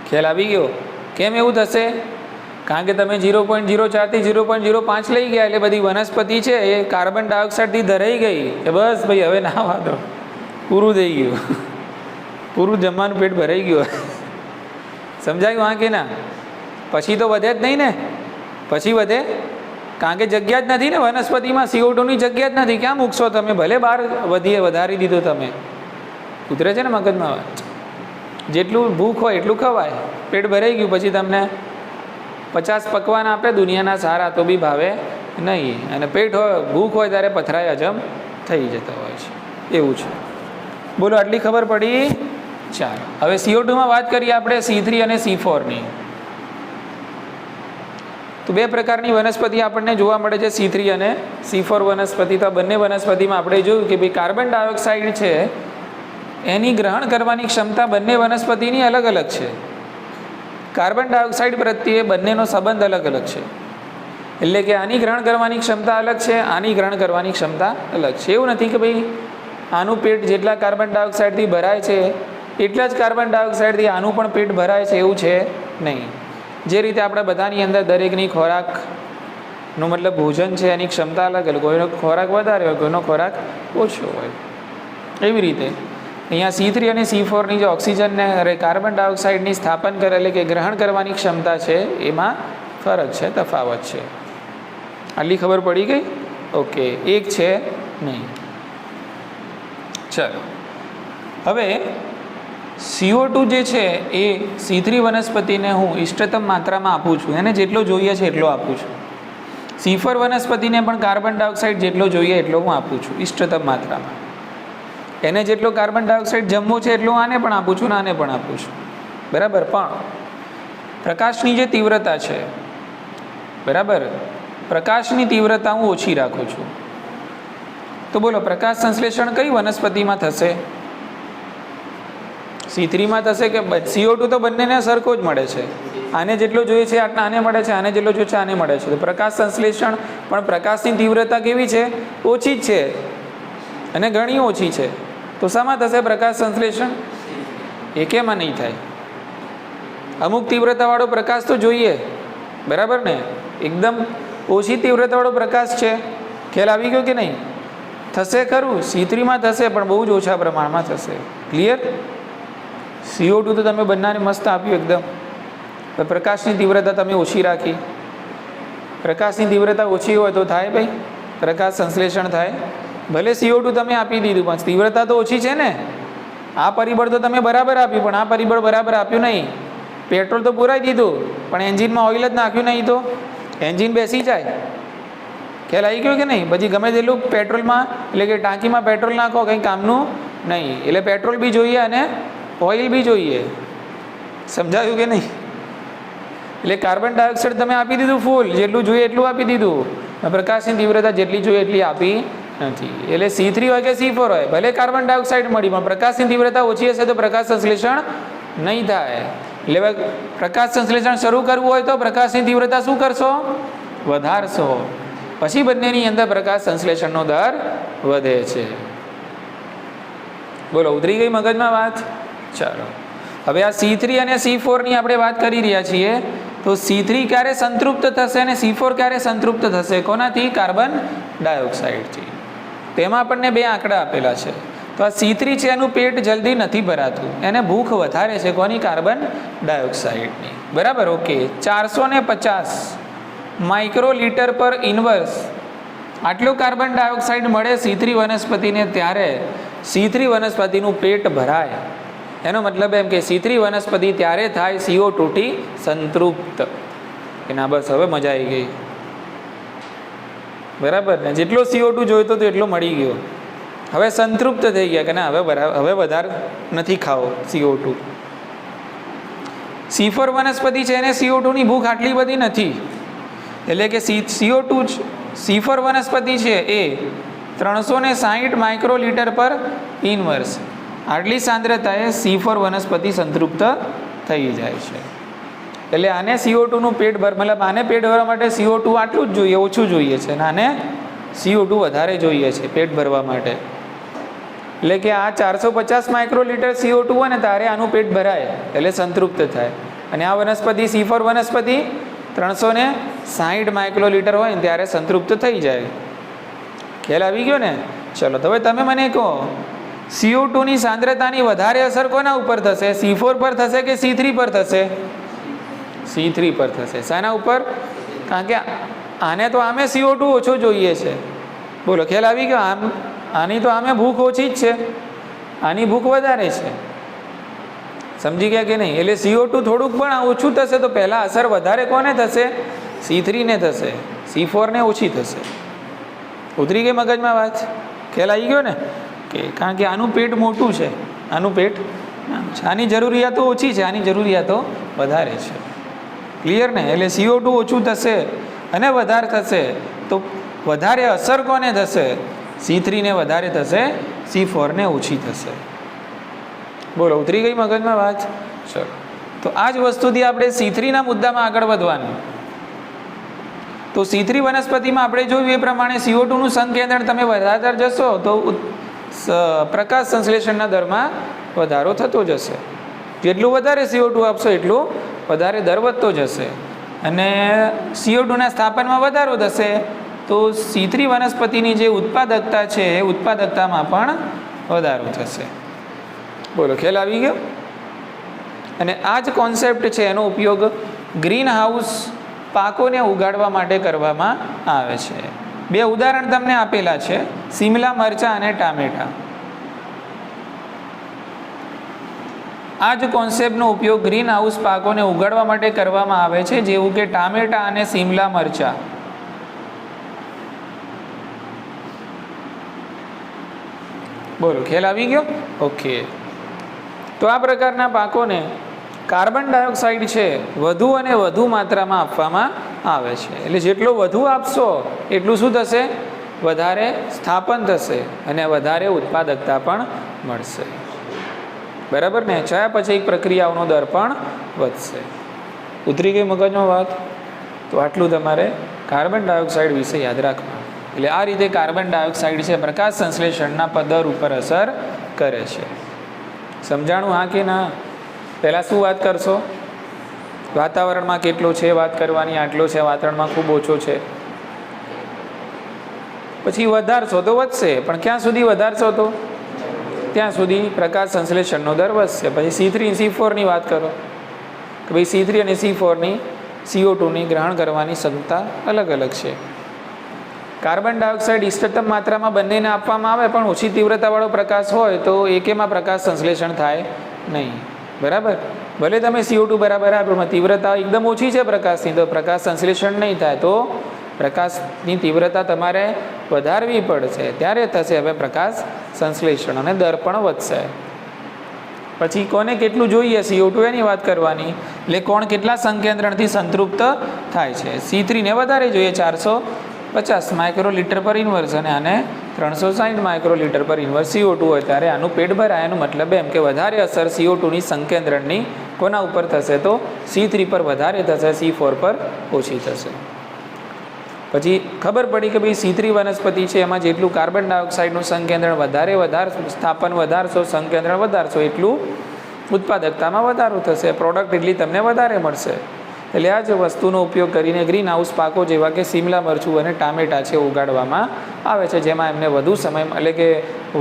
ખ્યાલ આવી ગયો? કેમ એવું થશે? કારણ કે તમે 0.04 થી 0.05 લઈ ગયા એટલે બધી વનસ્પતિ છે એ કાર્બન ડાયોક્સાઇડથી ધરાઈ ગઈ કે બસ ભાઈ હવે ના વાંધો, પૂરું થઈ ગયું, પૂરું જમવાનું પેટ ભરાઈ ગયું. સમજાયું? હા કે ના? પછી તો વધે જ નહીં ને. પછી વધે કારણ કે જગ્યા જ નથી ને વનસ્પતિમાં. CO2 ની જગ્યા જ નથી, ક્યાં મૂકશો તમે? ભલે બહાર વધારી દીધું તમે, ઉતરે છે ને મગજમાં. જેટલું ભૂખ હોય એટલું ખવાય, પેટ ભરાઈ ગયું, પછી તમને 50 પકવાન આપે દુનિયાના સારા તો બી ભાવે નહીં. અને પેટ હોય, ભૂખ હોય ત્યારે પથરાય હજમ થઈ જતા હોય છે. એવું છે. બોલો, આટલી ખબર પડી? ચાલો, હવે CO2 વાત કરીએ આપણે C3 અને C4ની. તો બે પ્રકારની વનસ્પતિ આપણને જોવા મળે છે, C3 અને C4 વનસ્પતિ. તો આ બંને વનસ્પતિમાં આપણે જોયું કે ભાઈ કાર્બન ડાયોક્સાઇડ છે એની ગ્રહણ કરવાની ક્ષમતા બંને વનસ્પતિની અલગ અલગ છે. કાર્બન ડાયોક્સાઇડ પ્રત્યે બંનેનો સંબંધ અલગ અલગ છે. એટલે કે આની ગ્રહણ કરવાની ક્ષમતા અલગ છે, આની ગ્રહણ કરવાની ક્ષમતા અલગ છે. એવું નથી કે ભાઈ આનું પેટ જેટલા કાર્બન ડાયોક્સાઇડથી ભરાય છે એટલા જ કાર્બન ડાયોક્સાઇડથી આનું પણ પેટ ભરાય છે, એવું છે નહીં. જે રીતે આપણે બધાની અંદર દરેકની ખોરાકનો મતલબ ભોજન છે એની ક્ષમતા અલગ અલગ, કોઈનો ખોરાક વધારે હોય, કોઈનો ખોરાક ઓછો હોય. એવી રીતે અહીંયા C3 અને C4ની જે ઓક્સિજનને કાર્બન ડાયોક્સાઇડની સ્થાપન કરે એટલે કે ગ્રહણ કરવાની ક્ષમતા છે એમાં ફરક છે, તફાવત છે. આટલી ખબર પડી ગઈ? ઓકે, એક છે નહીં. ચાલો, હવે CO2 જે છે એ C3 વનસ્પતિને હું ઇષ્ટતમ માત્રામાં આપું છું, એને જેટલો જોઈએ છે એટલો આપું છું. C4 વનસ્પતિને પણ કાર્બન ડાયોક્સાઇડ જેટલો જોઈએ એટલો હું આપું છું ઇષ્ટતમ માત્રામાં. એને જેટલો કાર્બન ડાયોક્સાઇડ જમવો છે એટલો આને પણ આપું છું ને આને પણ આપું છું. બરાબર? પણ પ્રકાશની જે તીવ્રતા છે, બરાબર, પ્રકાશની તીવ્રતા હું ઓછી રાખું છું. તો બોલો, પ્રકાશ સંશ્લેષણ કઈ વનસ્પતિમાં થશે? C3માં થશે કે CO2 તો બંનેને સરખો જ મળે છે. આને જેટલો જોઈએ છે આટલા આને મળે છે, આને જેટલો જોઈએ છે આને મળે છે. તો પ્રકાશ સંશ્લેષણ પણ પ્રકાશની તીવ્રતા કેવી છે? ઓછી જ છે અને ઘણી ઓછી છે. તો શામાં થશે પ્રકાશ સંશ્લેષણ? એકેમાં નહીં થાય. અમુક તીવ્રતાવાળો પ્રકાશ તો જોઈએ, બરાબર ને? એકદમ ઓછી તીવ્રતાવાળો પ્રકાશ છે. ખ્યાલ આવી ગયો કે નહીં? થશે ખરું, C3માં થશે પણ બહુ જ ઓછા પ્રમાણમાં થશે. ક્લિયર? CO2 તો તમે બંનેને મસ્ત આપ્યું એકદમ, પ્રકાશની તીવ્રતા તમે ઓછી રાખી. પ્રકાશની તીવ્રતા ઓછી હોય તો થાય ભાઈ પ્રકાશ સંશ્લેષણ થાય. ભલે CO2 તમે આપી દીધું પણ તીવ્રતા તો ઓછી છે ને. આ પરિબળ તો તમે બરાબર આપ્યું પણ આ પરિબળ બરાબર આપ્યું નહીં. પેટ્રોલ તો પુરાઈ દીધું પણ એન્જિનમાં ઓઇલ જ નાખ્યું નહીં તો એન્જિન બેસી જાય. ખ્યાલ આવી ગયો કે નહીં? પછી ગમે તેટલું પેટ્રોલમાં એટલે કે ટાંકીમાં પેટ્રોલ નાખો કંઈ કામનું નહીં. એટલે પેટ્રોલ બી જોઈએ અને ઓઇલ બી જોઈએ. સમજાયું કે નહીં? એટલે કાર્બન ડાયોક્સાઇડ તમે આપી દીધું ફૂલ, જેટલું જોઈએ એટલું આપી દીધું, પ્રકાશની તીવ્રતા જેટલી જોઈએ એટલી આપી નથી. એટલે C3 હોય કે C4 હોય, ભલે કાર્બન ડાયોક્સાઇડ મળી પણ પ્રકાશની તીવ્રતા ઓછી હશે તો પ્રકાશ સંશ્લેષણ નહીં થાય. એટલે પ્રકાશ સંશ્લેષણ શરૂ કરવું હોય તો પ્રકાશની તીવ્રતા શું કરશો? વધારશો. પછી બંનેની અંદર પ્રકાશ સંશ્લેષણનો દર વધે છે. બોલો, ઉતરી ગઈ મગજમાં વાત? ચાલો, હવે આ C3 અને C4ની આપણે વાત કરી રહ્યા છીએ. તો C3 ક્યારે સંતૃપ્ત થશે અને C4 ક્યારે સંતૃપ્ત થશે? કોનાથી? કાર્બન ડાયોક્સાઇડથી. તેમાં આપણને બે આંકડા આપેલા છે. તો આ C3 છે એનું પેટ જલ્દી નથી ભરાતું, એને ભૂખ વધારે છે. કોની? કાર્બન ડાયોક્સાઇડની. બરાબર? ઓકે, 450 માઇક્રોલીટર પર ઇન્વર્સ આટલું કાર્બન ડાયોક્સાઇડ મળે C3 વનસ્પતિને ત્યારે C3 વનસ્પતિનું પેટ ભરાય. એનો મતલબ એમ કે C3 વનસ્પતિ ત્યારે થાય CO2 થી સંતૃપ્ત. એના બસ હવે મજા આવી ગઈ. બરાબર ને? જેટલો CO2 જોઈતો તો એટલો મળી ગયો. હવે સંતૃપ્ત થઈ ગયા કે ના હવે વધારે નથી ખાવો CO2. C4 વનસ્પતિ છે એને CO2ની ભૂખ આટલી બધી નથી, એટલે કે C4 વનસ્પતિ છે એ 360 માઇક્રોલીટર પર ઇનવર્સ આટલી સાંદ્રતાએ C4 વનસ્પતિ સંતૃપ્ત થઈ જાય છે. એટલે આને CO2નું પેટ મતલબ આને પેટ ભરવા માટે CO2 આટલું જ જોઈએ, ઓછું જોઈએ છે, અને આને CO2 વધારે જોઈએ છે પેટ ભરવા માટે. એટલે કે આ 450 માઇક્રોલીટર CO2 હોય ને તારે આનું પેટ ભરાય એટલે સંતૃપ્ત થાય, અને આ વનસ્પતિ C4 વનસ્પતિ 360 માઇક્રોલીટર હોય ને ત્યારે સંતૃપ્ત થઈ જાય. ખ્યાલ આવી ગયો ને? ચલો તો હવે તમે મને કહો CO2ની સાંદ્રતાની વધારે અસર કોના ઉપર થશે? C4 પર થશે કે C3 પર થશે? C3 પર થશે. શાના ઉપર? કારણ કે આને તો આમે CO2 ઓછો જોઈએ છે. બોલો ખ્યાલ આવી ગયો? આની તો આમે ભૂખ ઓછી જ છે, આની ભૂખ વધારે છે. સમજી ગયા કે નહીં? એટલે CO2 થોડુંક પણ ઓછું થશે તો પહેલાં અસર વધારે કોને થશે? C3 ને થશે, C4 ને ઓછી થશે. ઉતરી ગઈ મગજમાં વાત? ખ્યાલ આવી ગયો ને? કે કારણ કે આનું પેટ મોટું છે, આનું પેટ નાનું છે, આની જરૂરિયાતો ઓછી છે, આની જરૂરિયાતો વધારે છે. ક્લિયર ને? એટલે CO2 ઓછું થશે અને વધારે થશે તો વધારે અસર કોને થશે? C3 ને વધારે થશે, C4 ને ઓછી થશે. બોલો ઉતરી ગઈ મગજમાં વાત? ચલો તો આ જ વસ્તુથી આપણે C3ના મુદ્દામાં આગળ વધવાનું. તો C3 વનસ્પતિમાં આપણે જોયું એ પ્રમાણે CO2નું સંકેન્દ્રણ તમે વધારતા જશો તો પ્રકાશ સંશ્લેષણના દરમાં વધારો થતો જશે. જેટલું વધારે CO2 આપશો એટલું વધારે દર વધતો જશે, અને CO2ના સ્થાપનમાં વધારો થશે તો C3 વનસ્પતિની જે ઉત્પાદકતા છે એ ઉત્પાદકતામાં પણ વધારો થશે. બોલો ખ્યાલ આવી ગયો? અને આ જ કોન્સેપ્ટ છે એનો ઉપયોગ ગ્રીન હાઉસ પાકોને ઉગાડવા માટે કરવામાં આવે છે. બે ઉદાહરણ તમને આપેલા છે, શિમલા મરચાં અને ટામેટાં. આ જ કોન્સેપ્ટનો ઉપયોગ ગ્રીન હાઉસ પાકોને ઉગાડવા માટે કરવામાં આવે છે, જેવું કે ટામેટાં અને શિમલા મરચાં. બોલો ખ્યાલ આવી ગયો? ઓકે. તો આ પ્રકારના પાકોને કાર્બન ડાયોક્સાઇડ છે વધુ અને વધુ માત્રામાં આપવામાં આવે છે. એટલે જેટલો વધુ આપશો એટલું શું થશે? વધારે સ્થાપન થશે અને વધારે ઉત્પાદકતા પણ મળશે. બરાબર ને? ચયાપચય પ્રક્રિયાઓનો દર પણ વધશે. ઉતરી ગઈ મગજમાં વાત? તો આટલું તમારે કાર્બન ડાયોક્સાઇડ વિશે યાદ રાખવાનું. એટલે આ રીતે કાર્બન ડાયોક્સાઇડ છે પ્રકાશ સંશ્લેષણના દર ઉપર અસર કરે છે. સમજાણું? હા કે ના? પહેલાં શું વાત કરશો? વાતાવરણમાં કેટલો છે વાત કરવાની, આટલો છે વાતાવરણમાં ખૂબ ઓછો છે. પછી વધારશો તો વધશે, પણ ક્યાં સુધી વધારશો? તો ત્યાં સુધી પ્રકાશ સંશ્લેષણનો દર વધશે. પછી C3 અને C4ની વાત કરો કે ભાઈ C3 અને C4ની CO2ની ગ્રહણ કરવાની ક્ષમતા અલગ અલગ છે. કાર્બન ડાયોક્સાઇડ ઇષ્ટતમ માત્રામાં બંનેને આપવામાં આવે, પણ ઓછી તીવ્રતાવાળો પ્રકાશ હોય તો એકેમાં પ્રકાશ સંશ્લેષણ થાય નહીં. બરાબર? ભલે તમે CO2 બરાબર આપ્યો, પણ તીવ્રતા એકદમ ઓછી છે પ્રકાશની, તો પ્રકાશ સંશ્લેષણ નહીં થાય. તો પ્રકાશની તીવ્રતા તમારે વધારવી પડશે, ત્યારે થશે હવે પ્રકાશ સંશ્લેષણ, અને દર પણ વધશે. પછી કોને કેટલું જોઈએ CO2 એની વાત કરવાની. એટલે કોણ કેટલા સંકેન્દ્રણથી સંતૃપ્ત થાય છે? C3 ને વધારે જોઈએ 450 માઇક્રોલીટર પર ઇન્વર્સ, અને આને 360 માઇક્રોલીટર પર ઇન્વર્સ CO2 હોય ત્યારે આનું પેટ ભરાય. એનો મતલબ એમ કે વધારે અસર CO2ની સંકેન્દ્રણની કોના ઉપર થશે? તો C3 પર વધારે થશે, C4 પર ઓછી થશે. પછી ખબર પડી કે ભાઈ C3 વનસ્પતિ છે એમાં જેટલું કાર્બન ડાયોક્સાઇડનું સંકેન્દ્રણ વધારે સ્થાપન વધારશો, સંકેન્દ્રણ વધારશો, એટલું ઉત્પાદકતામાં વધારો થશે, પ્રોડક્ટ એટલી તમને વધારે મળશે. એટલે આ જ વસ્તુનો ઉપયોગ કરીને ગ્રીન હાઉસ પાકો જેવા કે શિમલા મરચું અને ટામેટાં છે ઉગાડવામાં આવે છે, જેમાં એમને વધુ સમય એટલે કે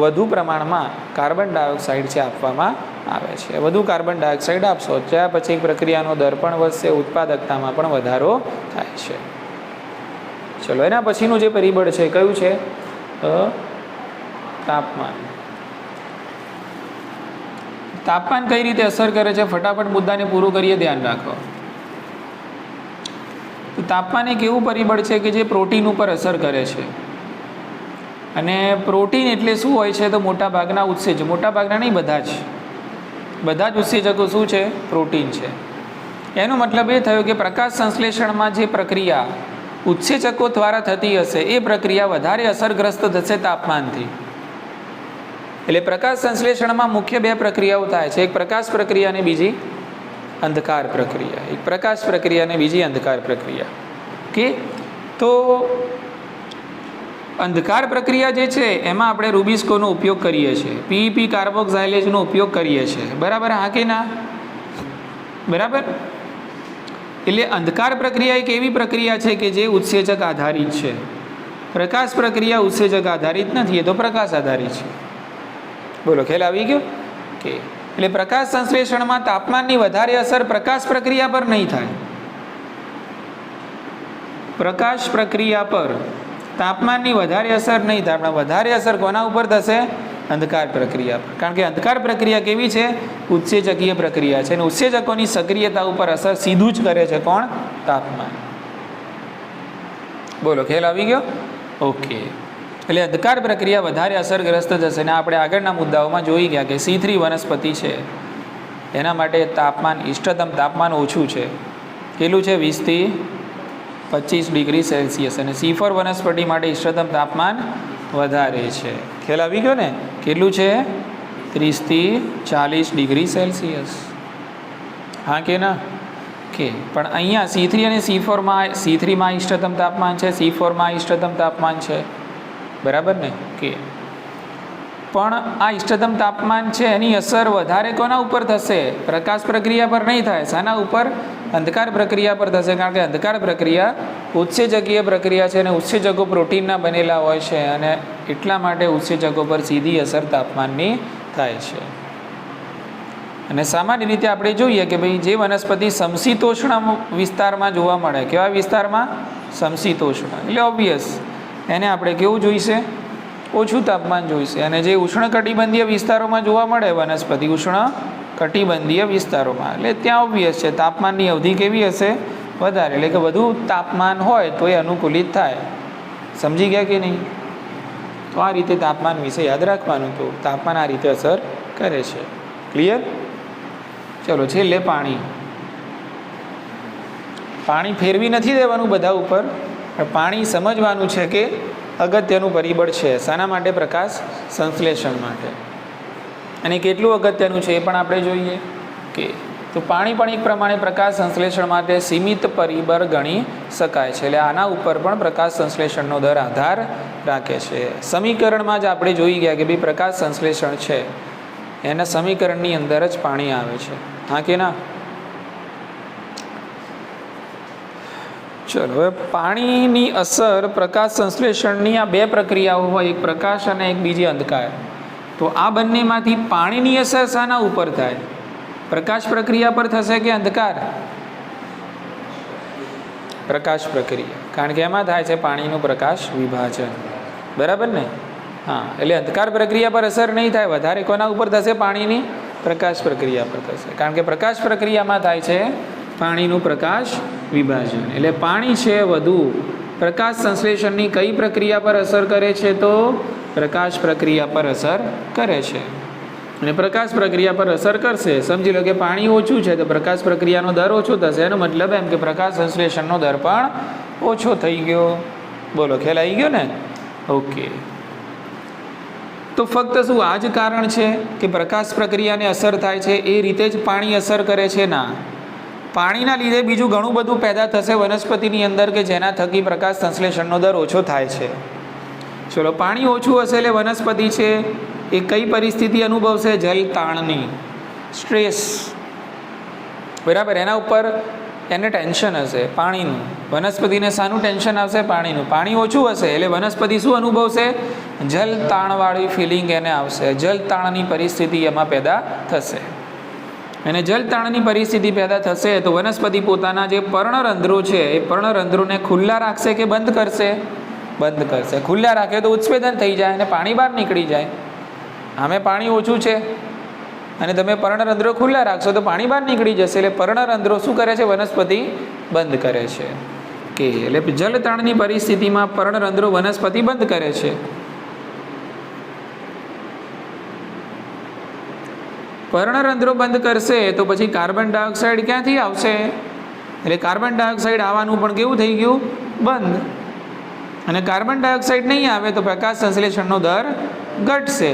વધુ પ્રમાણમાં કાર્બન ડાયોક્સાઇડ છે આપવામાં આવે છે. વધુ કાર્બન ડાયોક્સાઇડ આપશો ત્યાં પછી પ્રક્રિયાનો દર પણ વધશે, ઉત્પાદકતામાં પણ વધારો થાય છે. ચલો એના પછીનું જે પરિબળ છે કયું છે? તાપમાન. તાપમાન કઈ રીતે અસર કરે છે? ફટાફટ મુદ્દાને પૂરું કરીએ, ધ્યાન રાખો. તો તાપમાન એક એવું પરિબળ છે કે જે પ્રોટીન ઉપર અસર કરે છે. અને પ્રોટીન એટલે શું હોય છે? તો મોટાભાગના ઉત્સેચક, મોટાભાગના નહીં, બધા જ ઉત્સેચકો શું છે? પ્રોટીન છે. એનો મતલબ એ થયો કે પ્રકાશ સંશ્લેષણમાં જે પ્રક્રિયા ઉત્સેચકો દ્વારા થતી હશે એ પ્રક્રિયા વધારે અસરગ્રસ્ત થશે તાપમાનથી. એટલે પ્રકાશ સંશ્લેષણમાં મુખ્ય બે પ્રક્રિયાઓ થાય છે, એક પ્રકાશ પ્રક્રિયા અને બીજી અંધકાર પ્રક્રિયા. એક પ્રકાશ પ્રક્રિયા અને બીજી અંધકાર પ્રક્રિયા. ઓકે, તો અંધકાર પ્રક્રિયા જે છે એમાં આપણે રૂબિસ્કોનો ઉપયોગ કરીએ છીએ, પીઈપી કાર્બોક્સાઇલેજનો ઉપયોગ કરીએ છીએ. બરાબર? હા કે ના? બરાબર. એટલે અંધકાર પ્રક્રિયા એક એવી પ્રક્રિયા છે કે જે ઉત્સેચક આધારિત છે. પ્રકાશ પ્રક્રિયા ઉત્સેચક આધારિત નથી, એ તો પ્રકાશ આધારિત છે. બોલો, ખ્યાલ આવી ગયો? કે એટલે પ્રકાશ સંશ્લેષણમાં તાપમાનની વધારે અસર પ્રકાશ પ્રક્રિયા પર નહીં થાય. પ્રકાશ પ્રક્રિયા પર તાપમાનની વધારે અસર નહીં થાય, પણ વધારે અસર કોના ઉપર થશે? અંધકાર પ્રક્રિયા પર. કારણ કે અંધકાર પ્રક્રિયા કેવી છે? ઉત્સેચકીય પ્રક્રિયા છે, અને ઉત્સેચકોની સક્રિયતા ઉપર અસર સીધું જ કરે છે કોણ? તાપમાન. બોલો, ખ્યાલ આવી ગયો? ઓકે, એટલે અંધકાર પ્રક્રિયા વધારે અસરગ્રસ્ત થશે. અને આપણે આગળના મુદ્દાઓમાં જોઈ ગયા કે C3 વનસ્પતિ છે એના માટે તાપમાન, ઇષ્ટતમ તાપમાન ઓછું છે. કેટલું છે? 20 થી 25 ડિગ્રી સેલ્સિયસ. અને C4 વનસ્પતિ માટે ઇષ્ટતમ તાપમાન વધારે છે. ખ્યાલ આવી ગયો ને? કેટલું છે? 30 થી 40 ડિગ્રી સેલ્સિયસ. હા કે ના? કે પણ અહીંયા C3 અને C4માં ઇષ્ટતમ તાપમાન છે, C4માં ઇષ્ટતમ તાપમાન છે. બરાબર ને? કે પણ આ ઇષ્ટતમ તાપમાન છે એની અસર વધારે કોના ઉપર થશે? પ્રકાશ પ્રક્રિયા પર નહીં થાય. શાના ઉપર? અંધકાર પ્રક્રિયા પર થશે. કારણ કે અંધકાર પ્રક્રિયા ઉત્સેચકીય પ્રક્રિયા છે અને ઉત્સેચકો પ્રોટીનના બનેલા હોય છે, અને એટલા માટે ઉત્સેચકો પર સીધી અસર તાપમાનની થાય છે. અને સામાન્ય રીતે આપણે જોઈએ કે ભાઈ જે વનસ્પતિ સમશીતોષ્ણ વિસ્તારમાં જોવા મળે, કેવા વિસ્તારમાં? સમશીતોષ્ણ. એટલે ઓબ્વિયસ એને આપણે કેવું જોઈશે? ઓછું તાપમાન જોઈશે. અને જે ઉષ્ણકટિબંધીય વિસ્તારોમાં જોવા મળે વનસ્પતિ, ઉષ્ણકટિબંધીય વિસ્તારોમાં, એટલે ત્યાં ઓબ્વિયસ છે તાપમાનની અવધિ કેવી હશે? વધારે. એટલે કે વધુ તાપમાન હોય તો એ અનુકૂલિત થાય. સમજી ગયા કે નહીં? તો આ રીતે તાપમાન વિશે યાદ રાખવાનું. તો તાપમાન આ રીતે અસર કરે છે. ક્લિયર? ચલો, છેલ્લે પાણી. પાણી ફેરવી નથી દેવાનું બધા ઉપર, પણ પાણી સમજવાનું છે કે અગત્યનું પરિબળ છે. શાના માટે? પ્રકાશ સંશ્લેષણ માટે. અને કેટલું અગત્યનું છે એ પણ આપણે જોઈએ. કે તો પાણી પણ એક પ્રમાણે પ્રકાશ સંશ્લેષણ માટે સીમિત પરિબળ ગણી શકાય છે. એટલે આના ઉપર પણ પ્રકાશ સંશ્લેષણનો દર આધાર રાખે છે. સમીકરણમાં જ આપણે જોઈ ગયા કે ભાઈ પ્રકાશ સંશ્લેષણ છે એના સમીકરણની અંદર જ પાણી આવે છે. હા કે ના? ચલો, હવે પાણીની અસર પ્રકાશ સંશ્લેષણની આ બે પ્રક્રિયાઓ હોય, એક પ્રકાશ અને એક બીજી અંધકાર. તો આ બંનેમાંથી પાણીની અસર શાના ઉપર થાય? પ્રકાશ પ્રક્રિયા પર થશે કે અંધકાર? પ્રકાશ પ્રક્રિયા. કારણ કે એમાં થાય છે પાણીનું પ્રકાશ વિભાજન. બરાબર ને? હા, એટલે અંધકાર પ્રક્રિયા પર અસર નહીં થાય. વધારે કોના ઉપર થશે? પાણીની પ્રકાશ પ્રક્રિયા પર થશે. કારણ કે પ્રકાશ પ્રક્રિયામાં થાય છે પાણીનું પ્રકાશ વિભાજન. એટલે પાણી છે વધુ પ્રકાશ સંશ્લેષણની કઈ પ્રક્રિયા પર અસર કરે છે? તો પ્રકાશ પ્રક્રિયા પર અસર કરે છે. અને પ્રકાશ પ્રક્રિયા પર અસર કરશે. સમજી લો કે પાણી ઓછું છે તો પ્રકાશ પ્રક્રિયાનો દર ઓછો થશે. એનો મતલબ એમ કે પ્રકાશ સંશ્લેષણનો દર પણ ઓછો થઈ ગયો. બોલો, ખ્યાલ આવી ગયો ને? ઓકે, તો ફક્ત શું આ જ કારણ છે કે પ્રકાશ પ્રક્રિયાને અસર થાય છે એ રીતે જ પાણી અસર કરે છે? ના, પાણીના લીધે બીજું ઘણું બધું પેદા થશે વનસ્પતિની અંદર કે જેના થકી પ્રકાશ સંશ્લેષણનો દર ઓછો થાય છે. ચલો, પાણી ઓછું હશે એટલે વનસ્પતિ છે એ કઈ પરિસ્થિતિ અનુભવશે? જલતાણની, સ્ટ્રેસ. બરાબર? એના ઉપર એને ટેન્શન હશે પાણીનું. વનસ્પતિને શાનું ટેન્શન આવશે? પાણીનું. પાણી ઓછું હશે એટલે વનસ્પતિ શું અનુભવશે? જલતાણવાળી ફિલિંગ એને આવશે. જલતાણની પરિસ્થિતિ એમાં પેદા થશે. અને જલતાણની પરિસ્થિતિ પેદા થશે તો વનસ્પતિ પોતાના જે પર્ણરંધ્રો છે એ પર્ણરંધ્રોને ખુલ્લા રાખશે કે બંધ કરશે? બંધ કરશે. ખુલ્લા રાખે તો ઉત્સેદન થઈ જાય અને પાણી બહાર નીકળી જાય. આમે પાણી ઓછું છે અને તમે પર્ણરંધ્રો ખુલ્લા રાખશો તો પાણી બહાર નીકળી જશે. એટલે પર્ણરંધ્રો શું કરે છે? વનસ્પતિ બંધ કરે છે. કે એટલે જલતાણની પરિસ્થિતિમાં પર્ણરંધ્રો વનસ્પતિ બંધ કરે છે. પર્ણરંધ્રો બંધ કરશે તો પછી કાર્બન ડાયોક્સાઇડ ક્યાંથી આવશે? એટલે કાર્બન ડાયોક્સાઇડ આવવાનું પણ કેવું થઈ ગયું? બંધ. અને કાર્બન ડાયોક્સાઇડ નહીં આવે તો પ્રકાશ સંશ્લેષણનો દર ઘટશે.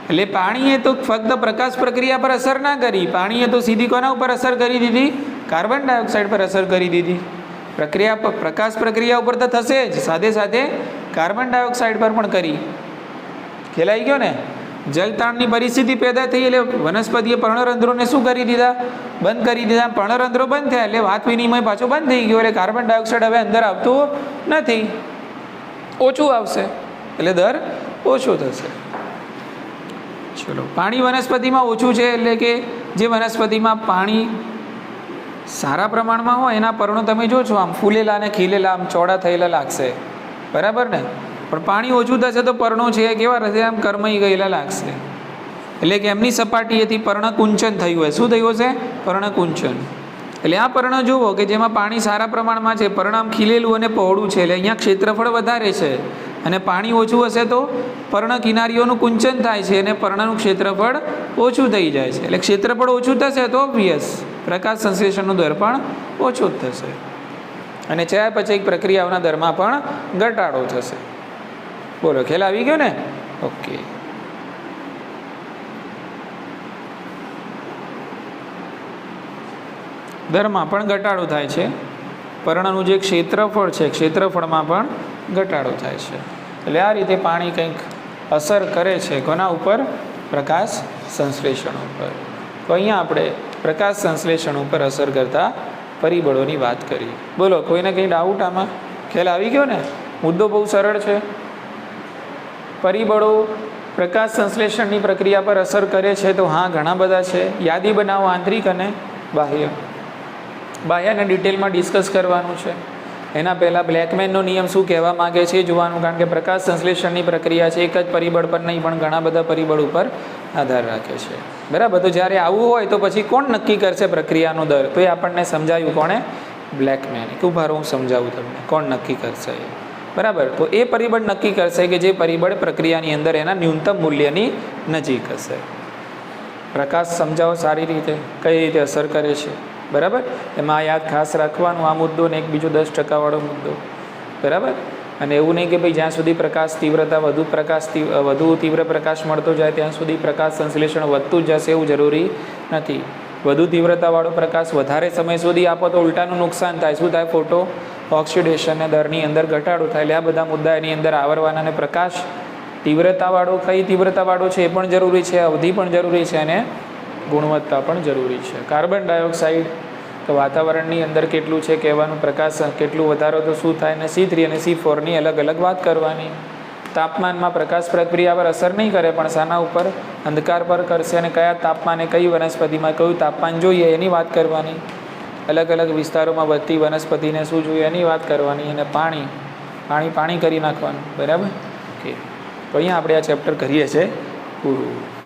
એટલે પાણીએ તો ફક્ત પ્રકાશ પ્રક્રિયા પર અસર ના કરી, પાણીએ તો સીધી કોના ઉપર અસર કરી દીધી? કાર્બન ડાયોક્સાઇડ પર અસર કરી દીધી. પ્રકાશ પ્રક્રિયા ઉપર તો થશે જ, સાથે સાથે કાર્બન ડાયોક્સાઇડ પર પણ કરી. ખેલાઈ ગયો ને? જલતાણની પરિસ્થિતિ પેદા થઈ એટલે વનસ્પતિએ પર્ણરંધ્રોને શું કરી દીધા? બંધ કરી દીધા. પર્ણરંધ્રો બંધ થયા એટલે વાત વિનિમય પાછો બંધ થઈ ગયો, એટલે કાર્બન ડાયોક્સાઇડ હવે અંદર આવતું નથી, ઓછું આવશે, એટલે દર ઓછો થશે. ચલો, પાણી વનસ્પતિમાં ઓછું છે એટલે કે જે વનસ્પતિમાં પાણી સારા પ્રમાણમાં હોય એના પર્ણો તમે જોશો આમ ફૂલેલા અને ખીલેલા આમ ચોડા થયેલા લાગશે, બરાબર ને? પણ પાણી ઓછું થશે તો પર્ણો છે કેવા રહેશે? આમ કરમાઈ ગયેલા લાગશે. એટલે કે એમની સપાટીએથી પર્ણકુંચન થયું હોય. શું થયું હશે? પર્ણકુંચન. એટલે આ પર્ણ જુઓ કે જેમાં પાણી સારા પ્રમાણમાં છે, પર્ણ આમ ખીલેલું અને પહોળું છે, એટલે અહીંયા ક્ષેત્રફળ વધારે છે. અને પાણી ઓછું હશે તો પર્ણ કિનારીઓનું કુંચન થાય છે અને પર્ણનું ક્ષેત્રફળ ઓછું થઈ જાય છે. એટલે ક્ષેત્રફળ ઓછું થશે તો ઓબ્વિયસ પ્રકાશ સંશ્લેષણનો દર પણ ઓછો જ થશે. અને ચયાપચય પ્રક્રિયાઓના દરમાં પણ ઘટાડો થશે. બોલો, ખ્યાલ આવી ગયો ને? ઓકે. દરમાં પણ ઘટાડો થાય છે. પર્ણનું જે ક્ષેત્રફળ છે, ક્ષેત્રફળમાં પણ ઘટાડો થાય છે. એટલે આ રીતે પાણી કંઈક અસર કરે છે કોના ઉપર? પ્રકાશ સંશ્લેષણ ઉપર. તો અહીંયા આપણે પ્રકાશ સંશ્લેષણ ઉપર અસર કરતા પરિબળોની વાત કરી. બોલો, કોઈને કંઈ ડાઉટ આમાં? ખ્યાલ આવી ગયો ને? મુદ્દો બહુ સરળ છે. પરિબળો પ્રકાશ સંશ્લેષણની પ્રક્રિયા પર અસર કરે છે તો હા, ઘણા બધા છે. યાદી બનાવો, આંતરિક અને બાહ્ય. બાહ્યને ડિટેલમાં ડિસ્કસ કરવાનું છે. એના પહેલાં બ્લેકમેનનો નિયમ શું કહેવા માગે છે જોવાનું, કારણ કે પ્રકાશ સંશ્લેષણની પ્રક્રિયા છે એક જ પરિબળ પર નહીં પણ ઘણા બધા પરિબળ ઉપર આધાર રાખે છે, બરાબર? તો જ્યારે આવું હોય તો પછી કોણ નક્કી કરશે પ્રક્રિયાનો દર? તો એ આપણને સમજાવ્યું કોણે? બ્લેકમેન. ઉભારો હું સમજાવું તમને કોણ નક્કી કરશે એ, બરાબર? તો એ પરિબળ નક્કી કરશે કે જે પરિબળ પ્રક્રિયાની અંદર એના ન્યૂનતમ મૂલ્યની નજીક હશે. પ્રકાશ સમજાવો સારી રીતે, કઈ રીતે અસર કરે છે, બરાબર? એમાં યાદ ખાસ રાખવાનું આ મુદ્દો ને એક બીજો 10% વાળો મુદ્દો, બરાબર? અને એવું નહીં કે ભાઈ જ્યાં સુધી પ્રકાશ તીવ્રતા વધુ તીવ્ર પ્રકાશ મળતો જાય ત્યાં સુધી પ્રકાશ સંશ્લેષણ વધતું જ જશે એવું જરૂરી નથી. વધુ તીવ્રતાવાળો પ્રકાશ વધારે સમય સુધી આપો તો ઉલટાનું નુકસાન થાય. શું થાય? ફોટો ઓક્સિડેશન દરની અંદર ઘટાડો થાય. એટલે આ બધા મુદ્દા એની અંદર આવરવાના. અને પ્રકાશ તીવ્રતાવાળો કઈ તીવ્રતાવાળો છે એ પણ જરૂરી છે, અવધિ પણ જરૂરી છે અને ગુણવત્તા પણ જરૂરી છે. કાર્બન ડાયોક્સાઇડ તો વાતાવરણની અંદર કેટલું છે કહેવાનું, પ્રકાશ કેટલું વધારો તો શું થાય, અને C3 અને C4ની અલગ અલગ વાત કરવાની. તાપમાનમાં પ્રકાશ પ્રક્રિયા પર અસર નહીં કરે પણ શાના ઉપર? અંધકાર પર કરશે. અને કયા તાપમાને કઈ વનસ્પતિમાં કયું તાપમાન જોઈએ એની વાત કરવાની. અલગ અલગ વિસ્તારોમાં વધતી વનસ્પતિને શું જોઈએ એની વાત કરવાની. અને પાણી કરી નાખવાનું, બરાબર? ઓકે. તો અહીંયા આપણે આ ચેપ્ટર કરીએ છીએ પૂરું.